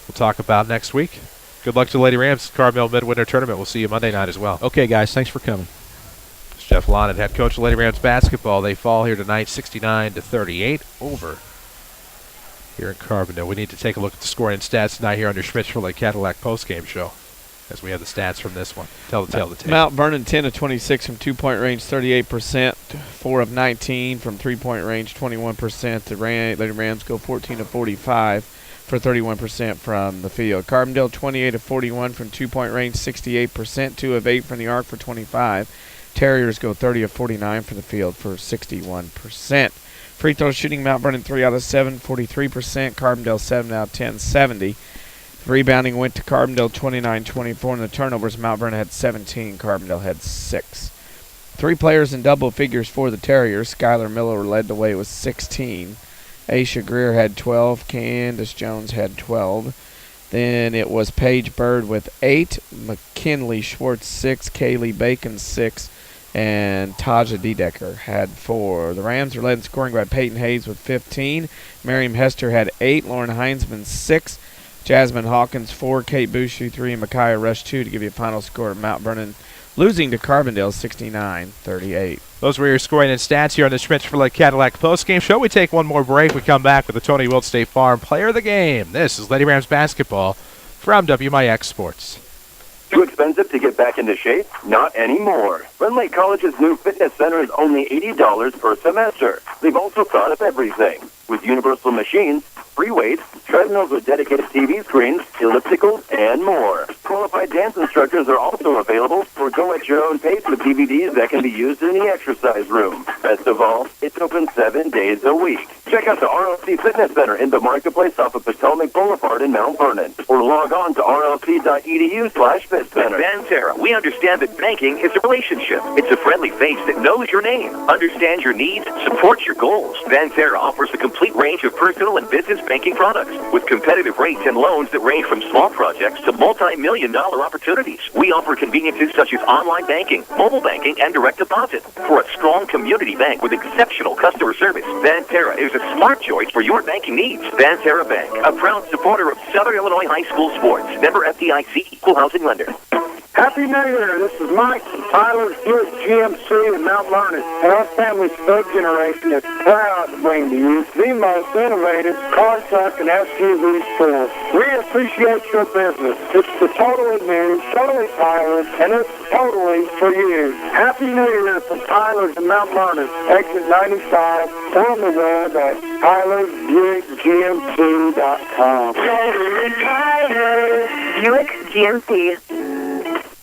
We'll talk about next week. Good luck to Lady Rams Carbondale Midwinter Tournament. We'll see you Monday night as well. Okay, guys. Thanks for coming. It's Jeff Lonnet, head coach of Lady Rams basketball. They fall here tonight 69-38 over here in Carbondale. We need to take a look at the scoring stats tonight here on your Schmitz-Chevrolet Cadillac postgame show as we have the stats from this one. Tell the tale of the tape. Mount Vernon 10 of 26 from 2-point range, 38%. 4 of 19 from 3-point range, 21%. The Lady Rams go 14 of 45. For 31% from the field. Carbondale 28 of 41 from 2-point range, 68%. 2 of 8 from the arc for 25. Terriers go 30 of 49 from the field for 61%. Free throw shooting, Mount Vernon 3 out of 7, 43%. Carbondale 7 out of 10, 70. Rebounding went to Carbondale 29-24, and the turnovers, Mount Vernon had 17, Carbondale had 6. 3 players in double figures for the Terriers. Skylar Miller led the way with 16. Aisha Greer had 12. Candace Jones had 12. Then it was Paige Bird with 8. McKinley Schwartz 6. Kaylee Bacon 6. And Taja Dedecker had 4. The Rams are led in scoring by Peyton Hayes with 15. Miriam Hester had 8. Lauren Heinzman 6. Jasmine Hawkins 4. Kate Boucher 3. And Micaiah Rush 2 to give you a final score of Mount Vernon losing to Carbondale 69-38. Those were your scoring and stats here on the Schmitz-Chevrolet Cadillac postgame show. We take one more break. We come back with the Tony Wilt State Farm Player of the Game. This is Lady Rams basketball from WMIX Sports. Too expensive to get back into shape? Not anymore. Run Lake College's new fitness center is only $80 per semester. They've also thought of everything. With universal machines, free weights, treadmills with dedicated TV screens, ellipticals, and more. Qualified dance instructors are also available, or go at your own pace with DVDs that can be used in the exercise room. Best of all, it's open 7 days a week. Check out the RLC Fitness Center in the Marketplace off of Potomac Boulevard in Mount Vernon, or log on to rlc.edu/fitcenter. At Banterra, we understand that banking is a relationship. It's a friendly face that knows your name, understands your needs, supports your goals. Banterra offers a complete range of personal and business banking products with competitive rates and loans that range from small projects to multi-million-dollar opportunities. We offer conveniences such as online banking, mobile banking, and direct deposit. For a strong community bank with exceptional customer service, Banterra is the smart choice for your banking needs. Van Terra Bank, a proud supporter of Southern Illinois high school sports. Member FDIC, equal housing lender. Happy New Year. This is Mike from Tyler's Buick GMC in Mount Vernon. And our family's third generation is proud to bring to you the most innovative car, truck, and SUV store. We appreciate your business. It's the totally new, totally Tyler, and it's totally for you. Happy New Year from Tyler's in Mount Vernon, exit 95, on the web at Tyler'sBuickGMC.com. Buick GMC.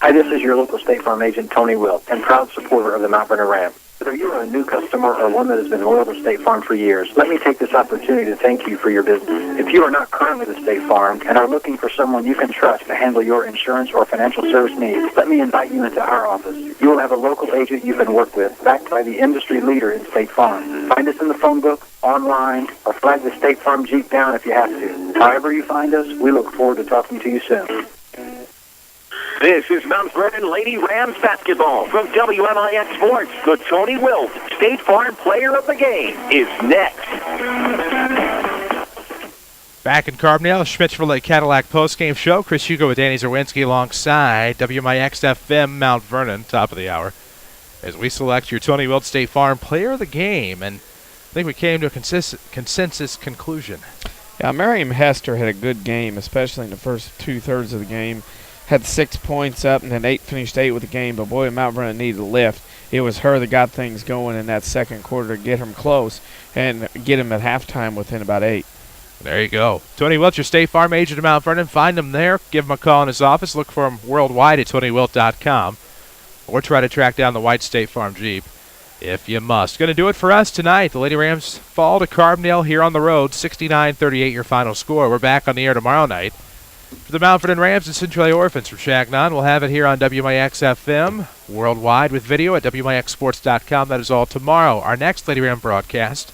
Hi, this is your local State Farm agent, Tony Wilt, and proud supporter of the Mount Vernon Rams. Whether you are a new customer or one that has been loyal to State Farm for years, let me take this opportunity to thank you for your business. If you are not currently with State Farm and are looking for someone you can trust to handle your insurance or financial service needs, let me invite you into our office. You will have a local agent you can work with, backed by the industry leader in State Farm. Find us in the phone book, online, or flag the State Farm Jeep down if you have to. However you find us, we look forward to talking to you soon. This is Mount Vernon Lady Rams basketball from WMIX Sports. The Tony Wilt State Farm Player of the Game is next. Back in Carbondale, Schmitz Chevrolet Cadillac postgame show. Chris Hugo with Danny Czerwinski alongside WMIX FM Mount Vernon, top of the hour, as we select your Tony Wilt State Farm Player of the Game. And I think we came to a consensus conclusion. Yeah, Miriam Hester had a good game, especially in the first two-thirds of the game. Had 6 points up and then finished 8 with the game, but boy, Mount Vernon needed a lift. It was her that got things going in that second quarter to get him close and get him at halftime within about 8. There you go. Tony Wilt, your State Farm agent in Mount Vernon. Find him there. Give him a call in his office. Look for him worldwide at TonyWilt.com. Or try to track down the white State Farm Jeep if you must. Going to do it for us tonight. The Lady Rams fall to Carbondale here on the road. 69-38 your final score. We're back on the air tomorrow night. For the Mount Vernon Rams and Centralia Orphans from Shagnon, we'll have it here on WMIX FM, worldwide with video at WMIXsports.com. That is all tomorrow. Our next Lady Ram broadcast,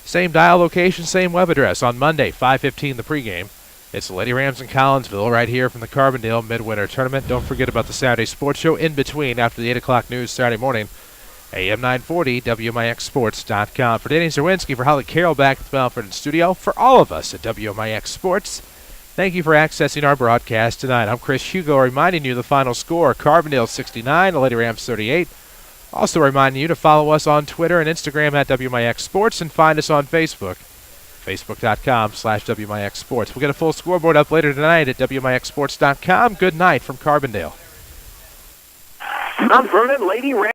same dial location, same web address on Monday, 5:15 the pregame. It's the Lady Rams in Collinsville right here from the Carbondale Midwinter Tournament. Don't forget about the Saturday Sports Show in between after the 8 o'clock news Saturday morning, AM 940, WMIXsports.com. For Danny Czerwinski, for Holly Carroll back at the Mount Vernon studio, for all of us at WMIX Sports, thank you for accessing our broadcast tonight. I'm Chris Hugo, reminding you the final score, Carbondale 69, the Lady Rams 38. Also reminding you to follow us on Twitter and Instagram at WMIX Sports and find us on Facebook, facebook.com/WMIX Sports. We'll get a full scoreboard up later tonight at WMIXsports.com. Good night from Carbondale. Mount Vernon Lady Rams.